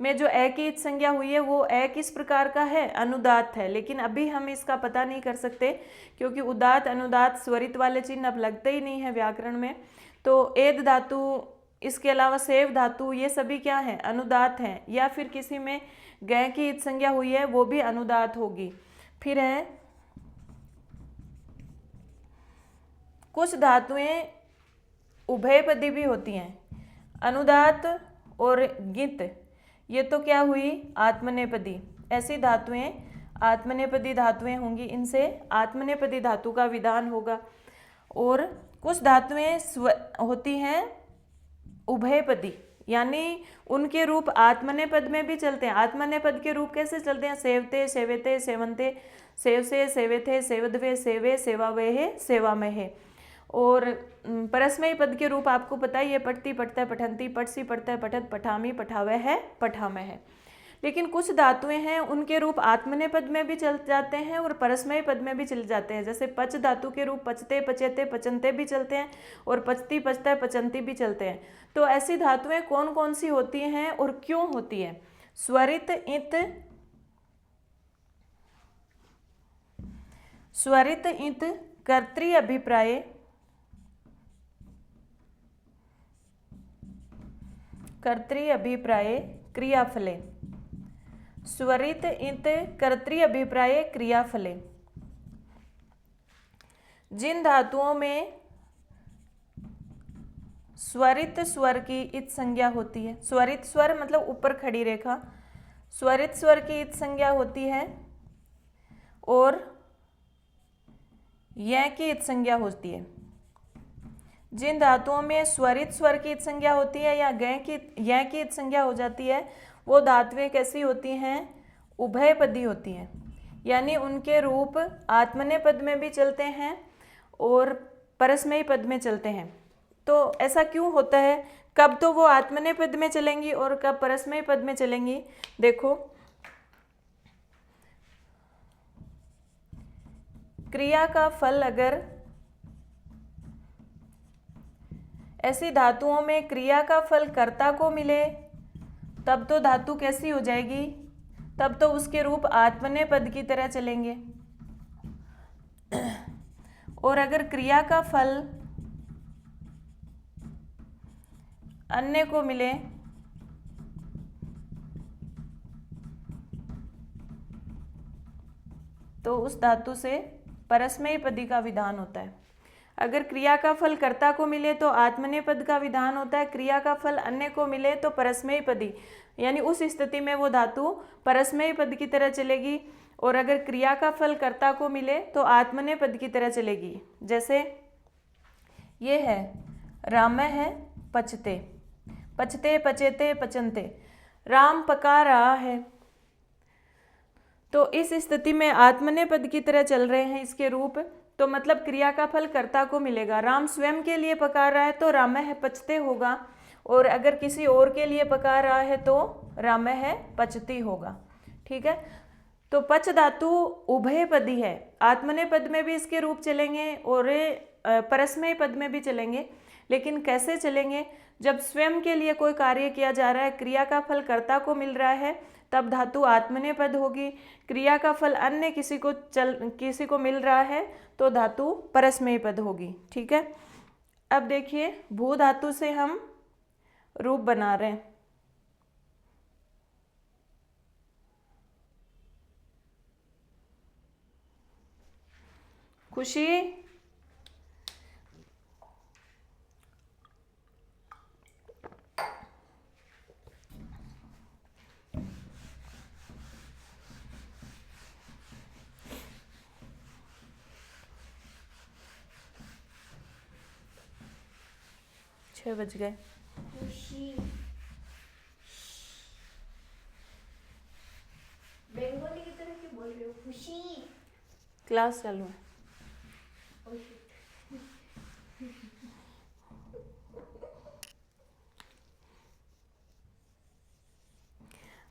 में जो ए की इत संज्ञा हुई है वो ए किस प्रकार का है? अनुदात है। लेकिन अभी हम इसका पता नहीं कर सकते क्योंकि उदात अनुदात स्वरित वाले चिन्ह अब लगते ही नहीं है व्याकरण में। तो एद धातु, इसके अलावा सेव धातु, ये सभी क्या हैं? अनुदात हैं। या फिर किसी में गै की इत संज्ञा हुई है वो भी अनुदात होगी। फिर है कुछ धातुएं उभयपदी भी होती हैं, अनुदात और गित, ये तो क्या हुई? आत्मनेपदी। ऐसी धातुएं आत्मनेपदी धातुएं होंगी, इनसे आत्मनेपदी धातु का विधान होगा। और कुछ धातुएं होती हैं उभयपदी, यानी उनके रूप आत्मनेपद में भी चलते हैं। आत्मनेपद के रूप कैसे चलते हैं? सेवते, सेवेते, सेवंते, सेव से, सेवेथे, सेवद्वे, सेवे, सेवावेहे, सेवामहे। और परस्मयी पद के रूप आपको पता ही है, पठती, पठता, पठंती, पठसी, पठता, पठत, पठामी, पठावे है, पठामह है। लेकिन कुछ धातुएं हैं उनके रूप आत्मनेय पद में भी चल जाते हैं और परस्मयी पद में भी चल जाते हैं। जैसे पच धातु के रूप पचते, पचेते, पचनते भी चलते हैं और पचती, पचता, पचंती भी चलते हैं। तो ऐसी धातुएं कौन कौन सी होती हैं और क्यों होती है? स्वरित इत, स्वरित इत कर्तृ अभिप्राय, कर्तृ अभिप्राय क्रियाफले। स्वरित इत कर्तृ अभिप्राय क्रियाफले। जिन धातुओं में स्वरित स्वर की इत संज्ञा होती है, स्वरित स्वर मतलब ऊपर खड़ी रेखा, स्वरित स्वर की इत संज्ञा होती है और य की इत संज्ञा होती है। जिन धातुओं में स्वरित स्वर की इत संज्ञा होती है या य की इत संज्ञा हो जाती है वो धातुएं कैसी होती हैं? उभयपदी होती हैं, यानी उनके रूप आत्मनेय पद में भी चलते हैं और परस्मयी पद में चलते हैं। तो ऐसा क्यों होता है? कब तो वो आत्मनेय पद में चलेंगी और कब परस्मयी पद में चलेंगी? देखो, क्रिया का फल अगर ऐसी धातुओं में क्रिया का फल कर्ता को मिले तब तो धातु कैसी हो जाएगी? तब तो उसके रूप आत्मनेय पद की तरह चलेंगे। और अगर क्रिया का फल अन्य को मिले तो उस धातु से परस्मयी पदी का विधान होता है। अगर क्रिया का फल कर्ता को मिले तो आत्मनेय पद का विधान होता है, क्रिया का फल अन्य को मिले तो परस्मयी पदी, यानी उस स्थिति में वो धातु परस्मयी पद की तरह चलेगी। और अगर क्रिया का फल कर्ता को मिले तो आत्मनेय पद की तरह चलेगी। जैसे ये है राम है पचते, पचते, पचेते, पचनते, राम पका रहा है। तो इस स्थिति में आत्मनेय पद की तरह चल रहे हैं इसके रूप, तो मतलब क्रिया का फल कर्ता को मिलेगा। राम स्वयं के लिए पका रहा है तो राम है पचते होगा, और अगर किसी और के लिए पका रहा है तो राम है पचती होगा। ठीक है, तो पच धातु उभयपदी है, आत्मनेय पद में भी इसके रूप चलेंगे और परस्मय पद में भी चलेंगे। लेकिन कैसे चलेंगे? जब स्वयं के लिए कोई कार्य किया जा रहा है, क्रिया का फल कर्ता को मिल रहा है, तब धातु आत्मनेय पद होगी। क्रिया का फल अन्य किसी को मिल रहा है तो धातु परस्मय पद होगी। ठीक है, अब देखिए भू धातु से हम रूप बना रहे हैं। खुशी, 6 बज गए। बंगाली की तरह क्यों बोल रहे हो? खुशी। क्लास चालू है।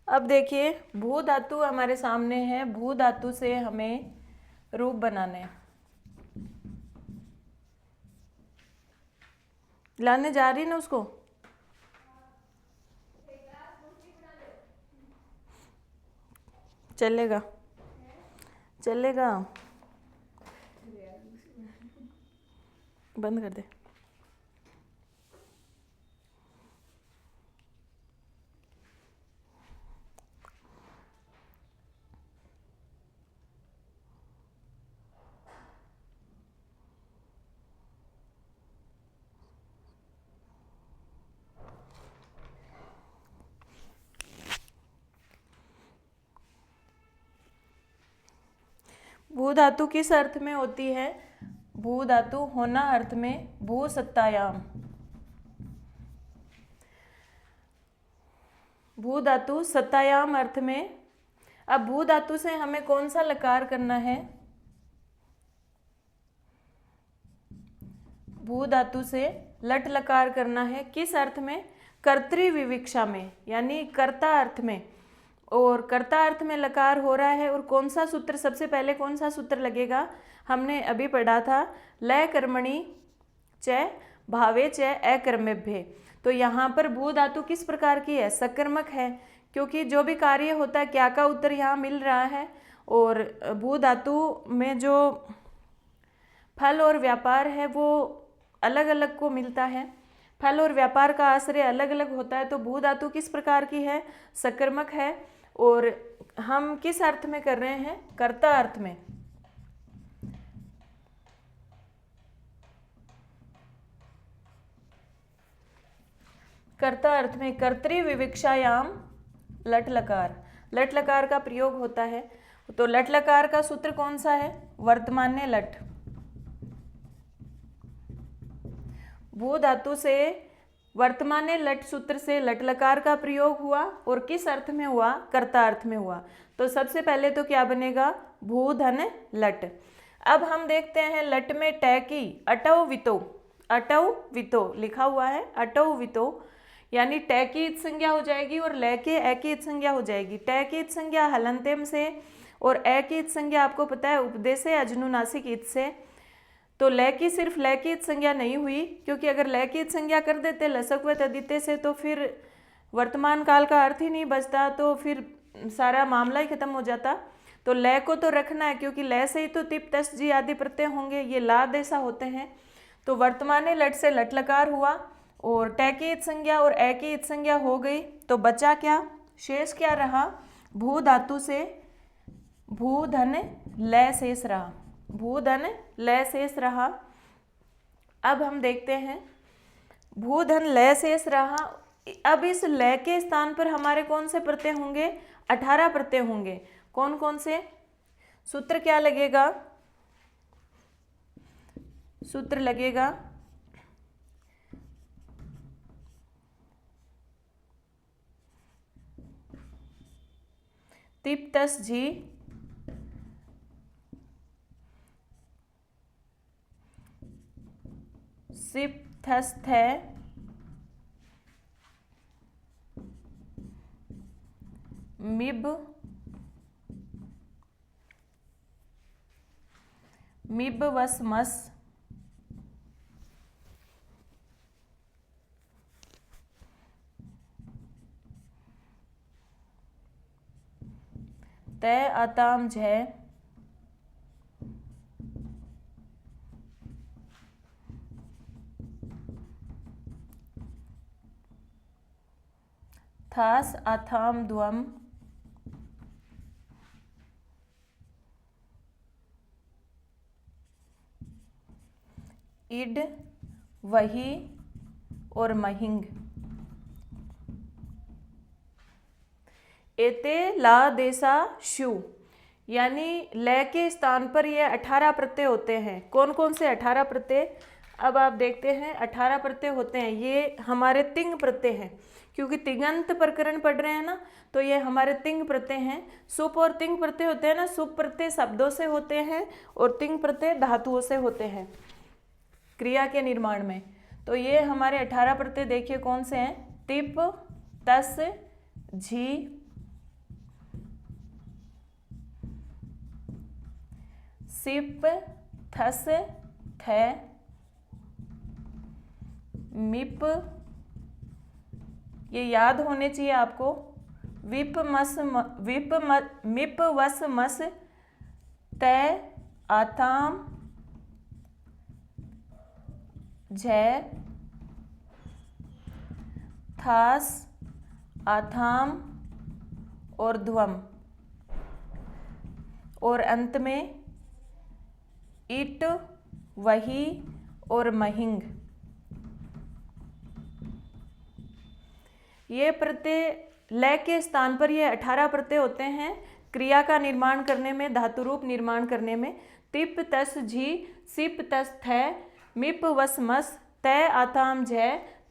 अब देखिए भू धातु हमारे सामने है। भू धातु से हमें रूप बनाने हैं। लाने जा रही ना उसको। चलेगा चलेगा, बंद कर दे। भू धातु किस अर्थ में होती है? भू धातु होना अर्थ में, भू सत्तायाम। भू धातु सत्तायाम अर्थ में। अब भू धातु से हमें कौन सा लकार करना है? भू धातु से लट लकार करना है। किस अर्थ में? कर्तृविवक्षा में, यानी कर्ता अर्थ में। और कर्ता अर्थ में लकार हो रहा है। और कौन सा सूत्र, सबसे पहले कौन सा सूत्र लगेगा? हमने अभी पढ़ा था, लय कर्मणि च भावे च अकर्मभ्ये। तो यहाँ पर भू धातु किस प्रकार की है? सकर्मक है, क्योंकि जो भी कार्य होता है क्या का उत्तर यहाँ मिल रहा है। और भू धातु में जो फल और व्यापार है वो अलग अलग को मिलता है। फल और व्यापार का आश्रय अलग अलग होता है। तो भू धातु किस प्रकार की है? सकर्मक है। और हम किस अर्थ में कर रहे हैं? कर्ता अर्थ में। कर्ता अर्थ में कर्तृविवक्षायाम लट लकार, लट लकार का प्रयोग होता है। तो लट लकार का सूत्र कौन सा है? वर्तमान्य लट। भू धातु से वर्तमान्य लट सूत्र से लट लकार का प्रयोग हुआ। और किस अर्थ में हुआ? कर्ता अर्थ में हुआ। तो सबसे पहले तो क्या बनेगा? भू धन लट। अब हम देखते हैं लट में टैकी अटव वितो, अटव वितो लिखा हुआ है। अटव वितो यानी टै की इत संज्ञा हो जाएगी और लय के ए की इत संज्ञा हो जाएगी। टै की इत संज्ञा हलंतेम से और ए की इत संज्ञा आपको पता है उपदेश से अजनुनासिक इत से। तो लय की सिर्फ लय की इत संज्ञा नहीं हुई, क्योंकि अगर लय की इत संज्ञा कर देते लसक व तदिते से तो फिर वर्तमान काल का अर्थ ही नहीं बचता, तो फिर सारा मामला ही खत्म हो जाता। तो लय को तो रखना है, क्योंकि लय से ही तो तिप तस जी आदि प्रत्यय होंगे, ये लाद ऐसा होते हैं। तो वर्तमाने लट से लट लकार हुआ और टै की इत संज्ञा और ए की इत संज्ञा हो गई। तो बचा क्या? शेष क्या रहा? भू धातु से भू धन लय शेष रहा। भू धन लय शेष रहा। अब हम देखते हैं भू धन लय शेष रहा। अब इस लय के स्थान पर हमारे कौन से प्रत्यय होंगे? 18 प्रत्यय होंगे। कौन कौन से? सूत्र क्या लगेगा? सूत्र लगेगा तिप तस जी सिप थस थे मिब मिब वस मस तय आताम झय थास आथाम द्वम इड वही और महिंग। एते ला देसा शु, यानी लय के स्थान पर ये 18 प्रत्यय होते हैं। कौन कौन से 18 प्रत्यय? अब आप देखते हैं 18 प्रत्यय होते हैं, ये हमारे तिंग प्रत्यय हैं, क्योंकि तिङंत प्रकरण पढ़ रहे हैं ना, तो ये हमारे तिंग प्रत्यय हैं। सुप और तिंग प्रत्यय होते हैं ना, सुप प्रत्यय शब्दों से होते हैं और तिंग प्रत्यय धातुओं से होते हैं क्रिया के निर्माण में। तो ये हमारे 18 प्रत्यय देखिए कौन से हैं, तिप, तस, झी, सिप, थस, थ, मिप, ये याद होने चाहिए आपको, विप, मस, मिप, वस, मस, तय, आताम, झ, थास, आथाम और ध्वम, और अंत में इट, वही और महिंग। ये प्रत्यय लय के स्थान पर ये 18 प्रत्यय होते हैं क्रिया का निर्माण करने में, धातु रूप निर्माण करने में। तिप, तस, झी, सिप, तस, थ, मिप, वस, मस, तय, आथाम, झ,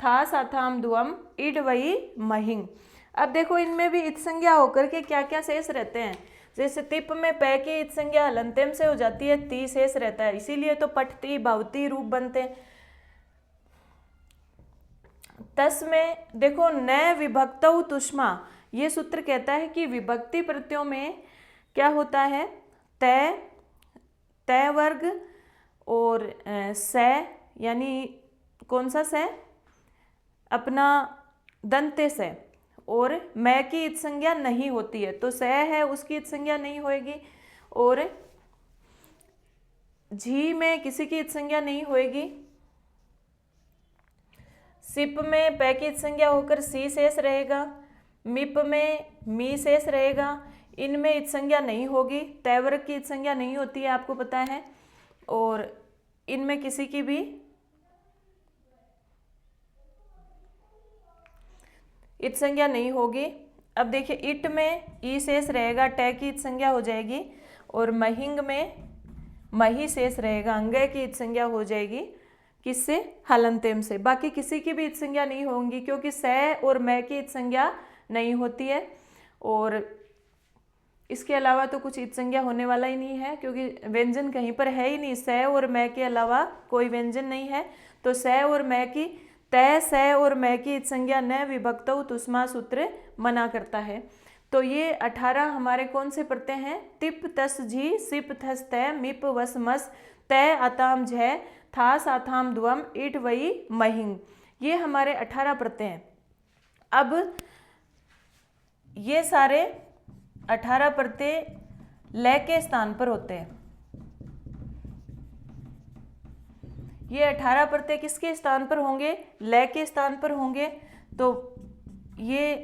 थास, आथाम, ध्वम, इड, वही, महिंग। अब देखो इनमें भी इत संज्ञा होकर के क्या क्या शेष रहते हैं। जैसे तिप में पै की इत संज्ञा हलंतेम से हो जाती है, ती शेष रहता है, इसीलिए तो पठती भवती रूप बनते हैं। तस में देखो न विभक्तौ तुष्मा, ये सूत्र कहता है कि विभक्ति प्रत्ययों में क्या होता है, तय, तय वर्ग और स, यानी कौन सा स, अपना दंते से, और मैं की इत संज्ञा नहीं होती है, तो स है उसकी इत संज्ञा नहीं होएगी, और झी में किसी की इत संज्ञा नहीं होएगी, सिप में पै की इत संज्ञा होकर सी शेष रहेगा, मिप में मी शेष रहेगा, इनमें इत संज्ञा नहीं होगी, तय वर्ग की इत संज्ञा नहीं होती है आपको पता है, और इनमें किसी की भी इत संज्ञा नहीं होगी। अब देखिए इट में ई शेष रहेगा, ट की इत संज्ञा हो जाएगी, और महिंग में मही शेष रहेगा, अंगय की इत संज्ञा हो जाएगी, किससे, हलंतेम से। बाकी किसी की भी इत संज्ञा नहीं होंगी, क्योंकि स और मैं की इत संज्ञा नहीं होती है, और इसके अलावा तो कुछ इत संज्ञा होने वाला ही नहीं है, क्योंकि व्यंजन कहीं पर है ही नहीं, स और मैं के अलावा कोई व्यंजन नहीं है। तो स और मैं की, तय, स और मैं की इत संज्ञा न विभक्तौ तुष्मा सूत्र मना करता है। तो ये 18 हमारे कौन से प्रत्यय हैं, तिप, तस, झी, सिप, थस, तय, मिप, वस, मस, तय, आताम, झ, थास, आथाम, ध्वम, इट, वही, महिंग, ये हमारे 18 प्रत्यय हैं। अब ये सारे 18 प्रत्यय लय के स्थान पर होते हैं। ये 18 प्रत्यय किसके स्थान पर होंगे, लय के स्थान पर होंगे। तो ये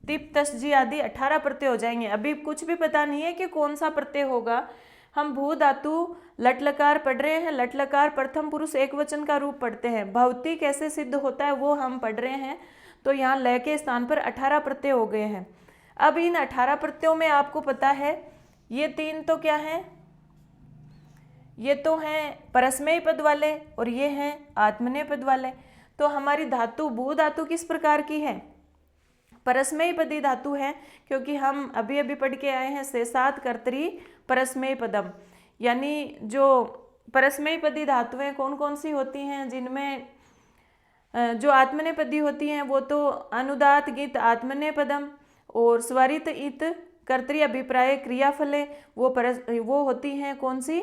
तिप, तस, जी आदि 18 प्रत्यय हो जाएंगे। अभी कुछ भी पता नहीं है कि कौन सा प्रत्यय होगा। हम भू धातु लट लकार पढ़ रहे हैं, लट लकार प्रथम पुरुष एक वचन का रूप पढ़ते हैं, भवती कैसे सिद्ध होता है वो हम पढ़ रहे हैं। तो यहाँ लय के स्थान पर 18 प्रत्यय हो गए हैं। अब इन 18 प्रत्ययों में आपको पता है ये तीन तो क्या हैं, ये तो हैं परस्मैय पद वाले और ये हैं आत्मनेय पद वाले। तो हमारी धातु भू धातु किस प्रकार की है, परस्मैय पदी धातु है, क्योंकि हम अभी अभी पढ़ के आए हैं शेषात् कर्तरी परस्मैय पदम। यानी जो परस्मैय पदी धातुएं कौन कौन सी होती हैं, जिनमें जो आत्मनेय पदी होती हैं वो तो अनुदात गीत आत्मनेय पदम, और स्वरित इत कर्तरी अभिप्राय क्रियाफले वो होती हैं कौन सी,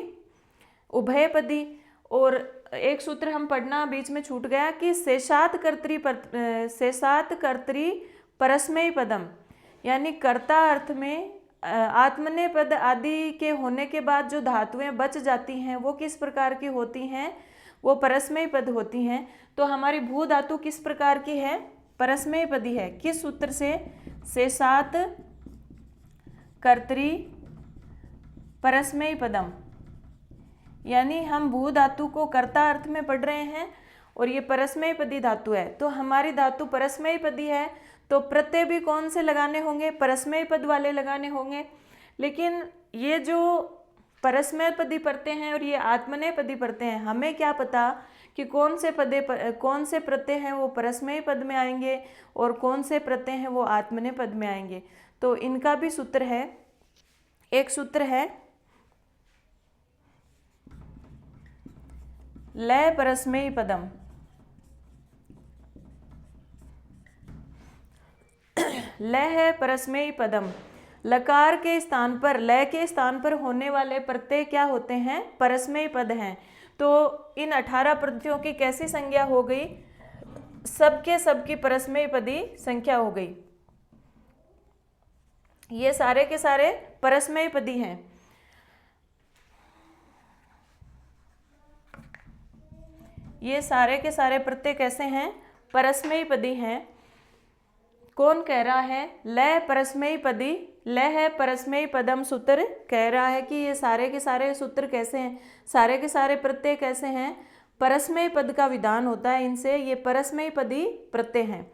उभय पदी। और एक सूत्र हम पढ़ना बीच में छूट गया कि शेषात् कर्तरी परस्मैय पदम, यानी कर्ता अर्थ में आत्मनेय पद आदि के होने के बाद जो धातुएं बच जाती हैं वो किस प्रकार की होती हैं, वो परस्मैय पद होती हैं। तो हमारी भू धातु किस प्रकार की है, परस्मैय पदी है। किस सूत्र से, शेषात् कर्तरी परस्मैय पदम, यानी हम भू धातु को कर्ता अर्थ में पढ़ रहे हैं और ये परस्मैय पदी धातु है। तो हमारी धातु परस्मैय पदी है, तो प्रत्यय भी कौन से लगाने होंगे, परस्मैय पद वाले लगाने होंगे। लेकिन ये जो परस्मैपदी प्रत्यय हैं और ये आत्मनेपदी प्रत्यय हैं। हमें क्या पता कि कौन से प्रत्यय हैं वो परस्मैय पद में आएंगे और कौन से प्रत्यय हैं वो आत्मनेय पद में आएंगे। तो इनका भी सूत्र है, एक सूत्र है लय परस्मैय पदम। लय है परस्मैय पदम, लकार के स्थान पर, लय के स्थान पर होने वाले प्रत्यय क्या होते हैं? परस्मैय पद हैं। तो इन 18 प्रत्ययों की कैसी संज्ञा हो गई? सबके सबकी परस्मैय पदी संख्या हो गई। ये सारे के सारे परस्मैय पदी हैं। ये सारे के सारे प्रत्यय कैसे हैं? परस्मैय पदी हैं। कौन कह रहा है? लय परस्मैय पदी, लय है परस्मैय पदम सूत्र कह रहा है कि ये सारे के सारे सूत्र कैसे हैं, सारे के सारे प्रत्यय कैसे हैं? परस्मैय पद का विधान होता है इनसे, ये परस्मैय पदी प्रत्यय हैं।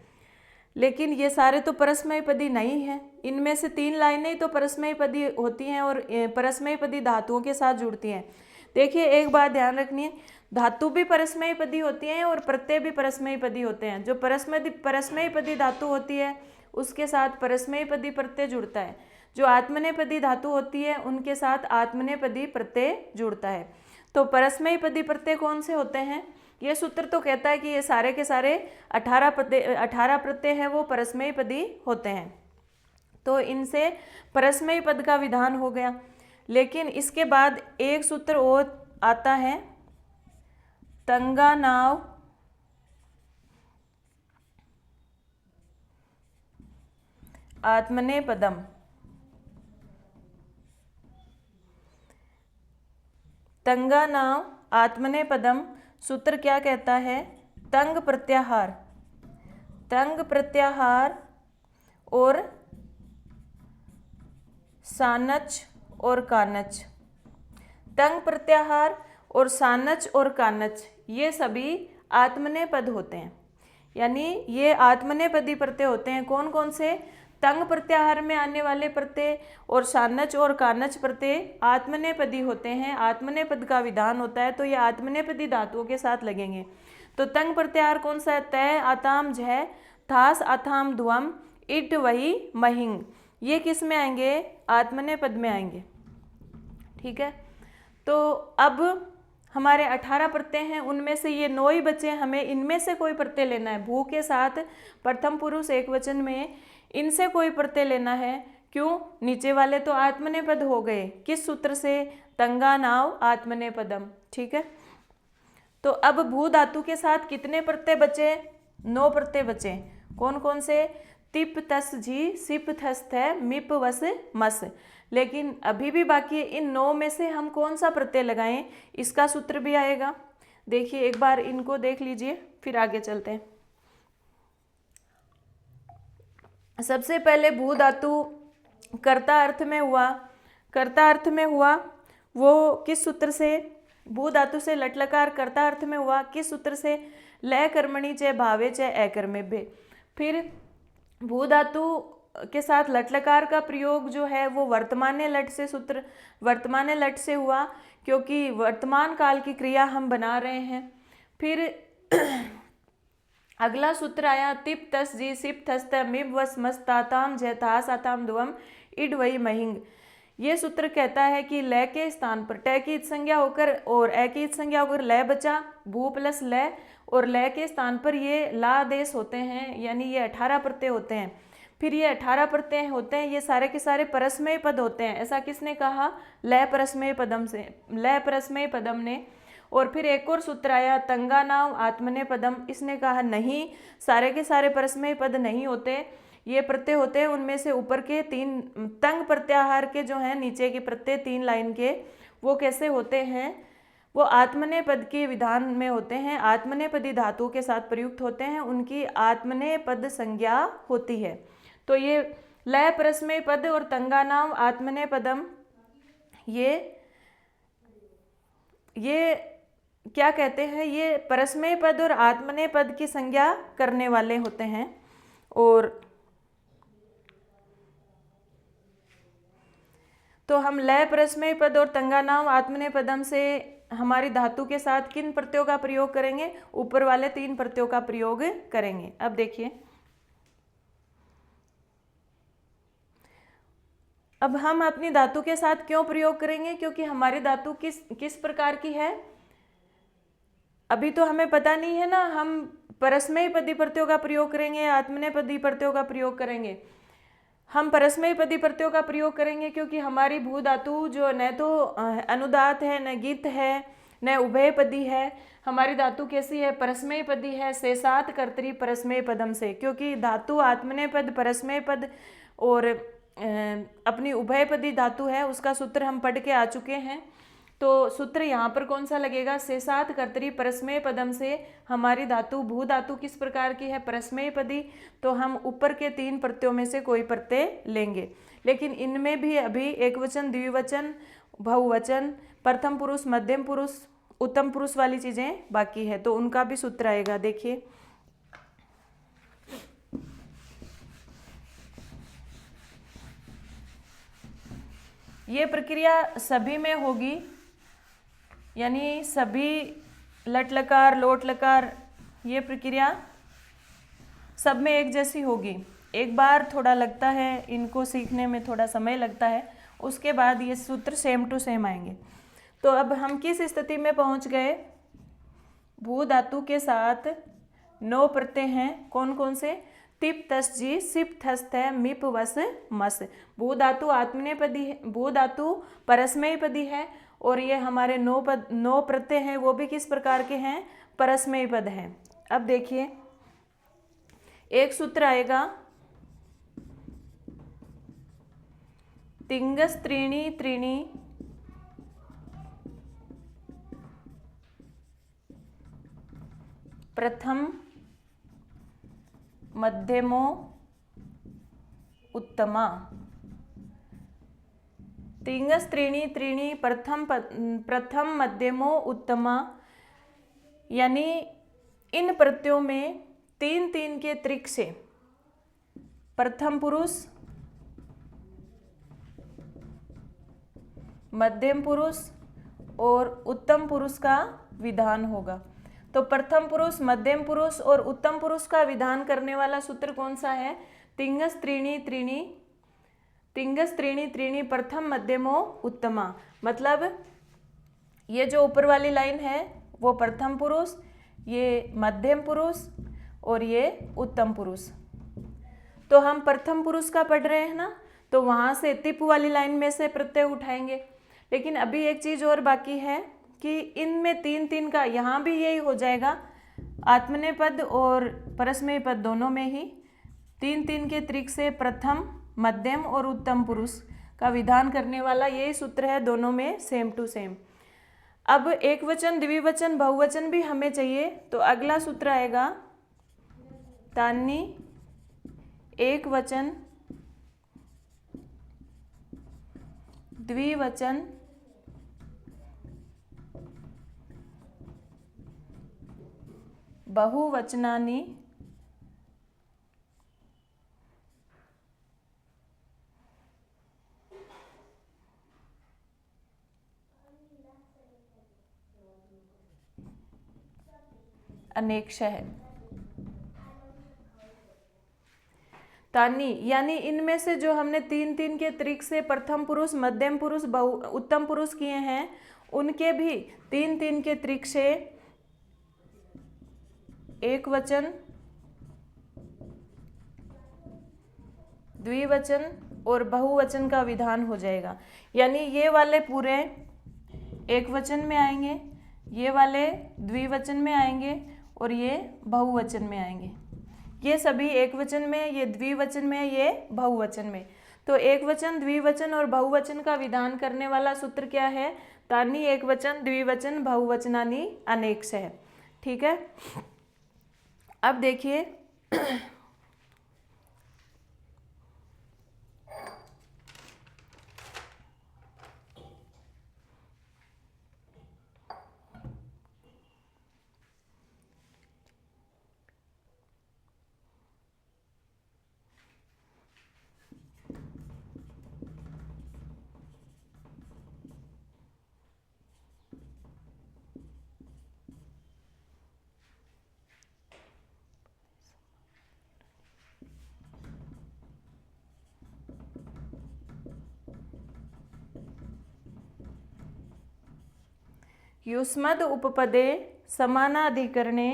लेकिन ये सारे तो परस्मैय पदी नहीं है, इनमें से 3 लाइनें ही तो परस्मैय पदी होती हैं और परस्मैय पदी धातुओं के साथ जुड़ती हैं। देखिए एक बात ध्यान रखनी है, धातु भी परस्मैय पदी होती हैं और प्रत्यय भी परस्मैय पदी होते हैं। जो परस्मैय पदी धातु होती है उसके साथ परस्मैय पदी प्रत्यय जुड़ता है, जो आत्मनेय पदी धातु होती है उनके साथ आत्मनेय पदी प्रत्यय जुड़ता है। तो परस्मैय पदी प्रत्यय कौन से होते हैं? ये सूत्र तो कहता है कि ये सारे के सारे 18 प्रत्यय हैं वो परस्मैय पदी होते हैं। तो इनसे परस्मैय पद का विधान हो गया। लेकिन इसके बाद एक सूत्र और आता है, तंगानाव आत्मनेय पदम। तंगानाव आत्मनेय पदम सूत्र क्या कहता है? तंग प्रत्याहार, तंग प्रत्याहार और सानच और कानच। तंग प्रत्याहार और सानच और कानच ये सभी आत्मनेय पद होते हैं, यानी ये आत्मनेय पदी प्रत्यय होते हैं। कौन कौन से? तंग प्रत्याहार में आने वाले प्रत्यय और सानच और कानच प्रत्यय आत्मनेय पदी होते हैं, आत्मनेय पद का विधान होता है, तो ये आत्मनेय पदी धातुओं के साथ लगेंगे। तो तंग प्रत्याहार कौन सा है? तय आताम झ, थास अथाम ध्वम, इट वही महिंग। ये किस में आएंगे? आत्मनेय पद में आएंगे। ठीक है, तो अब हमारे 18 प्रत्यय हैं, उनमें से ये 9 ही बचे। हमें इनमें से कोई प्रत्यय लेना है, भू के साथ प्रथम पुरुष एकवचन में इनसे कोई प्रत्यय लेना है। क्यों? नीचे वाले तो आत्मनेय पद हो गए, किस सूत्र से? तंगानाव आत्मनेय पदम। ठीक है, तो अब भू धातु के साथ कितने प्रत्यय बचे? 9 प्रत्यय बचे। कौन कौन से? तिप तस झी, सिप थस थ, मिप वस मस। लेकिन अभी भी बाकी है, इन 9 में से हम कौन सा प्रत्यय लगाएं? इसका सूत्र भी आएगा। देखिए एक बार इनको देख लीजिए, फिर आगे चलते हैं। सबसे पहले भू धातु कर्ता अर्थ में हुआ, कर्ता अर्थ में हुआ वो किस सूत्र से? भू धातु से लट लकार कर्ता अर्थ में हुआ, किस सूत्र से? लय कर्मणि च भावे च अकर्मेभ्य। फिर भू धातु के साथ लट लकार का प्रयोग जो है वो वर्तमान्य लट से, सूत्र वर्तमान्य लट से हुआ, क्योंकि वर्तमान काल की क्रिया हम बना रहे हैं। फिर अगला सूत्र आया, तिप तस जी, सिप थस त, मिब वस मस ताताम झ, थास आताम ध्वम, इड वही महिंग। ये सूत्र कहता है कि लय के स्थान पर ट की संज्ञा होकर और ए की संज्ञा होकर लय बचा, भू प्लस लय, और लय के स्थान पर ये ला देश होते हैं, यानी ये 18 प्रत्यय होते हैं। फिर ये 18 प्रत्यय होते हैं, ये सारे के सारे परस्मैय पद होते हैं। ऐसा किसने कहा? लय परस्मैय पदम से, लय परस्मैय पदम ने। और फिर एक और सूत्र आया, तंगानाव आत्मनेय पदम। इसने कहा नहीं, सारे के सारे परस्मैय पद नहीं होते, ये प्रत्यय होते हैं उनमें से ऊपर के 3 तंग प्रत्याहार के जो हैं नीचे के प्रत्यय 3 लाइन के, वो कैसे होते हैं? वो आत्मनेय पद के विधान में होते हैं, आत्मनेय पदी धातुओं के साथ प्रयुक्त होते हैं, उनकी आत्मनेय पद संज्ञा होती है। तो ये लय परस्मैय पद और तंगानाम आत्मनेय पदम ये क्या कहते हैं? ये परस्मैय पद और आत्मनेय पद की संज्ञा करने वाले होते हैं। और तो हम लय परस्मय पद और तंगानाम आत्मनेपदम से हमारी धातु के साथ किन प्रत्ययों का प्रयोग करेंगे? ऊपर वाले 3 प्रत्ययों का प्रयोग करेंगे। अब देखिए, अब हम अपनी धातु के साथ क्यों प्रयोग करेंगे? क्योंकि हमारी धातु किस प्रकार की है अभी तो हमें पता नहीं है ना। हम परस्मय पदी प्रत्ययों का प्रयोग करेंगे, आत्मनेपदी प्रत्ययों का प्रयोग करेंगे। हम परस्मय पदी प्रत्ययों का प्रयोग करेंगे क्योंकि हमारी भू धातु जो न तो अनुदात है, न गीत है, न उभयपदी है। हमारी धातु कैसी है? परस्मय पदी है, शेषात कर्तरी परस्मय पदम से। क्योंकि धातु आत्मनेय पद, परस्मय पद और अपनी उभयपदी धातु है, उसका सूत्र हम पढ़ के आ चुके हैं। तो सूत्र यहाँ पर कौन सा लगेगा? शेषात कर्तरी परस्मय पदम से हमारी धातु भू धातु किस प्रकार की है? परस्मय पदी। तो हम ऊपर के 3 प्रत्ययों में से कोई प्रत्यय लेंगे, लेकिन इनमें भी अभी एकवचन, द्विवचन, बहुवचन, प्रथम पुरुष, मध्यम पुरुष, उत्तम पुरुष वाली चीजें बाकी है, तो उनका भी सूत्र आएगा। देखिए, ये प्रक्रिया सभी में होगी, यानी सभी लट लकार, लोट लकार, ये प्रक्रिया सब में एक जैसी होगी। एक बार थोड़ा लगता है, इनको सीखने में थोड़ा समय लगता है, उसके बाद ये सूत्र सेम टू सेम आएंगे। तो अब हम किस स्थिति में पहुंच गए? भू धातु के साथ 9 प्रत्यय हैं। कौन कौन से? तिप तस जी, सिप थस्त है, मिप वस मस। भू धातु आत्मनेय पदी है, भू धातु परस्मय पदी है, और ये हमारे 9 प्रत्यय हैं, वो भी किस प्रकार के हैं? परस्मय पद हैं। अब देखिए, एक सूत्र आएगा, तिंगस त्रीणी त्रीणी प्रथम मध्यमो उत्तमा। तिंगस त्रीणी त्रीणी प्रथम मध्यमो उत्तमा, यानी इन प्रत्ययों में 3 के त्रिक से प्रथम पुरुष, मध्यम पुरुष और उत्तम पुरुष का विधान होगा। तो प्रथम पुरुष, मध्यम पुरुष और उत्तम पुरुष का विधान करने वाला सूत्र कौन सा है? तिंगस त्रीणी त्रीणी, तिंगस त्रीणी त्रीणी प्रथम मध्यमो उत्तमा। मतलब ये जो ऊपर वाली लाइन है वो प्रथम पुरुष, ये मध्यम पुरुष और ये उत्तम पुरुष। तो हम प्रथम पुरुष का पढ़ रहे हैं ना, तो वहाँ से तिप वाली लाइन में से प्रत्यय उठाएंगे। लेकिन अभी एक चीज़ और बाकी है कि इनमें 3 का यहाँ भी यही हो जाएगा, आत्मनेय पद और परस्मय पद दोनों में ही 3 के त्रिक से प्रथम, मध्यम और उत्तम पुरुष का विधान करने वाला यही सूत्र है, दोनों में सेम टू सेम। अब एक वचन, द्विवचन, बहुवचन भी हमें चाहिए, तो अगला सूत्र आएगा, तान्नी एक वचन, द्विवचन, बहुवचनानि अनेकशः। तानी, यानी इनमें से जो हमने 3 के त्रिक से प्रथम पुरुष, मध्यम पुरुष, उत्तम पुरुष किए हैं, उनके भी 3 के त्रिक से एक वचन, द्विवचन और बहुवचन का विधान हो जाएगा। यानी ये वाले पूरे एक वचन में आएंगे, ये वाले द्विवचन में आएंगे और ये बहुवचन में आएंगे। ये सभी एक वचन में, ये द्विवचन में, ये बहुवचन में। तो एक वचन, द्विवचन और बहुवचन का विधान करने वाला सूत्र क्या है? तानी एक वचन, द्विवचन, बहुवचनानि अनेकशः। ठीक है, अब देखिए, युष्मद् उपपदे समानाधिकरणे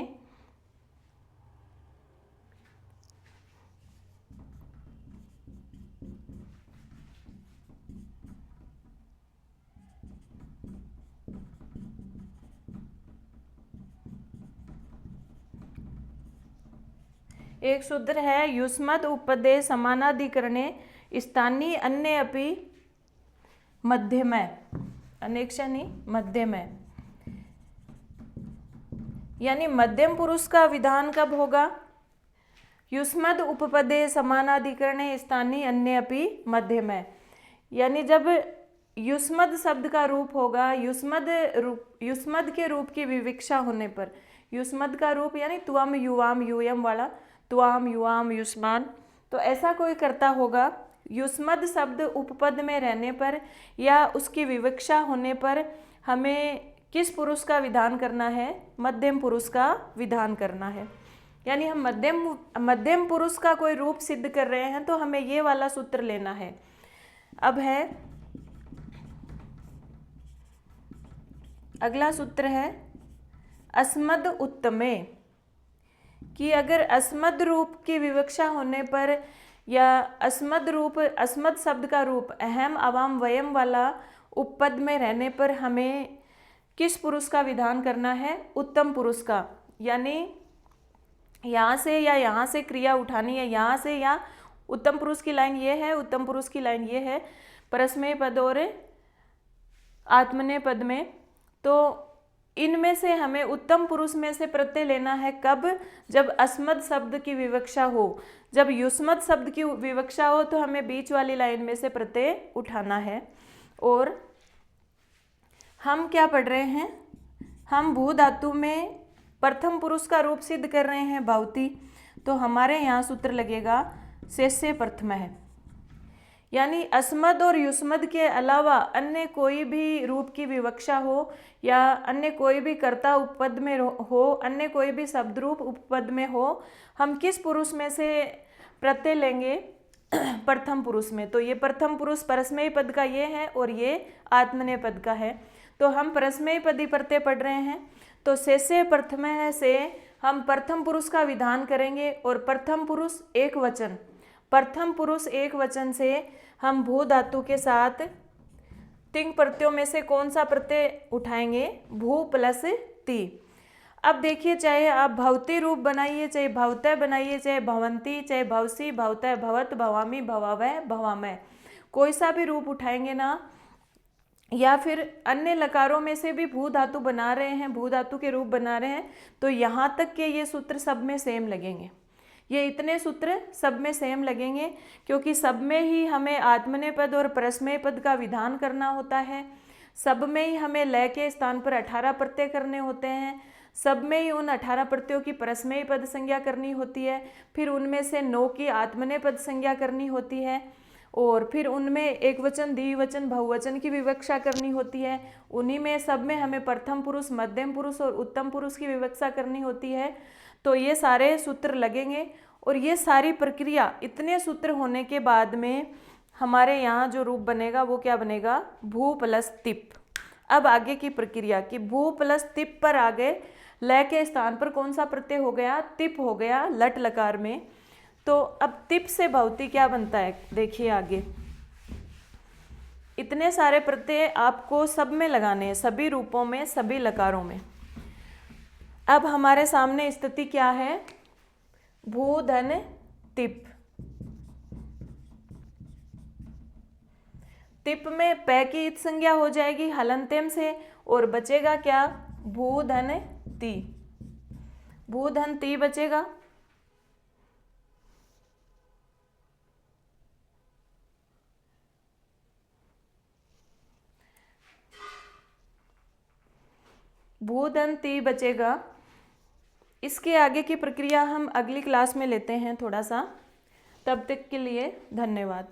एक सूत्र है युष्मद् उपपदे समानाधिकरणे स्थानीय अन्य अपि मध्यमय, अनेक्षणी मध्यमय, यानी मध्यम पुरुष का विधान कब होगा? युष्मद् उपपदे समानाधिकरणे स्थानीय अन्य अपि मध्यमय, यानी जब युष्मद् शब्द का रूप होगा, युष्मद् के रूप की विवक्षा होने पर, युष्मद् का रूप यानी त्वम युवाम यूयम वाला, त्वाम युवाम युष्मान, तो ऐसा कोई कर्ता होगा। युष्मद् शब्द उपपद में रहने पर या उसकी विवक्षा होने पर हमें किस पुरुष का विधान करना है? मध्यम पुरुष का विधान करना है। यानी हम मध्यम पुरुष का कोई रूप सिद्ध कर रहे हैं तो हमें ये वाला सूत्र लेना है। अब है अगला सूत्र है अस्मद् उत्तमे, कि अगर अस्मद् रूप की विवक्षा होने पर या अस्मद् शब्द का रूप अहम अवाम वयम वाला उपपद में रहने पर हमें किस पुरुष का विधान करना है? उत्तम पुरुष का। यानी यहाँ से या यहाँ से क्रिया उठानी है, यहाँ से या उत्तम पुरुष की लाइन ये है, उत्तम पुरुष की लाइन ये है, परस्मैय पद और आत्मनेय पद में, तो इनमें से हमें उत्तम पुरुष में से प्रत्यय लेना है। कब? जब अस्मद् शब्द की विवक्षा हो। जब युष्मद् शब्द की विवक्षा हो तो हमें बीच वाली लाइन में से प्रत्यय उठाना है। और हम क्या पढ़ रहे हैं? हम भू धातु में प्रथम पुरुष का रूप सिद्ध कर रहे हैं भवति, तो हमारे यहाँ सूत्र लगेगा शेषे प्रथमः, यानी अस्मद् और युष्मद् के अलावा अन्य कोई भी रूप की विवक्षा हो या अन्य कोई भी कर्ता उपपद में हो, अन्य कोई भी शब्द रूप उपपद में हो, हम किस पुरुष में से प्रत्यय लेंगे? प्रथम पुरुष में। तो ये प्रथम पुरुष परस्मैय पद का ये है और ये आत्मनेय पद का है, तो हम परस्मैय पदी प्रत्यय पढ़ रहे हैं, तो शेषे प्रथमः से हम प्रथम पुरुष का विधान करेंगे। और प्रथम पुरुष एक वचन, प्रथम पुरुष एक वचन से हम भू धातु के साथ तिंग प्रत्ययों में से कौन सा प्रत्यय उठाएंगे? भू प्लस ती। अब देखिए, चाहे आप भवती रूप बनाइए, चाहे भवतः बनाइए, चाहे भवंती, चाहे भवसी, भवतः, भवत, भवामी, भवावह, भवामय, कोई सा भी रूप उठाएंगे ना, या फिर अन्य लकारों में से भी भू धातु बना रहे हैं, भू धातु के रूप बना रहे हैं, तो यहाँ तक के ये सूत्र सब में सेम लगेंगे। ये इतने सूत्र सब में सेम लगेंगे क्योंकि सब में ही हमें आत्मनेय पद और परस्मैय पद का विधान करना होता है। सब में ही हमें लय के स्थान पर 18 प्रत्यय करने होते हैं। सब में ही उन 18 प्रत्ययों की परस्मैय पद संज्ञा करनी होती है। फिर उनमें से 9 की आत्मनेय पद संज्ञा करनी होती है और फिर उनमें एक वचन, द्विवचन, बहुवचन की विवक्षा करनी होती है। उन्हीं में सब में हमें प्रथम पुरुष, मध्यम पुरुष और उत्तम पुरुष की विवक्षा करनी होती है। तो ये सारे सूत्र लगेंगे और ये सारी प्रक्रिया, इतने सूत्र होने के बाद में हमारे यहाँ जो रूप बनेगा वो क्या बनेगा? भू प्लस तिप। अब आगे की प्रक्रिया कि भू प्लस तिप पर आ गए, लय के स्थान पर कौन सा प्रत्यय हो गया? तिप हो गया लट लकार में। तो अब तिप से भवती क्या बनता है? देखिए आगे, इतने सारे प्रत्यय आपको सब में लगाने हैं, सभी रूपों में, सभी लकारों में। अब हमारे सामने स्थिति क्या है? भू धन तिप। तिप में पै की इत संज्ञा हो जाएगी हलंत्यम से और बचेगा क्या? भू धन ती। भू धन ती बचेगा। भू धन ती बचेगा। इसके आगे की प्रक्रिया हम अगली क्लास में लेते हैं थोड़ा सा। तब तक के लिए धन्यवाद।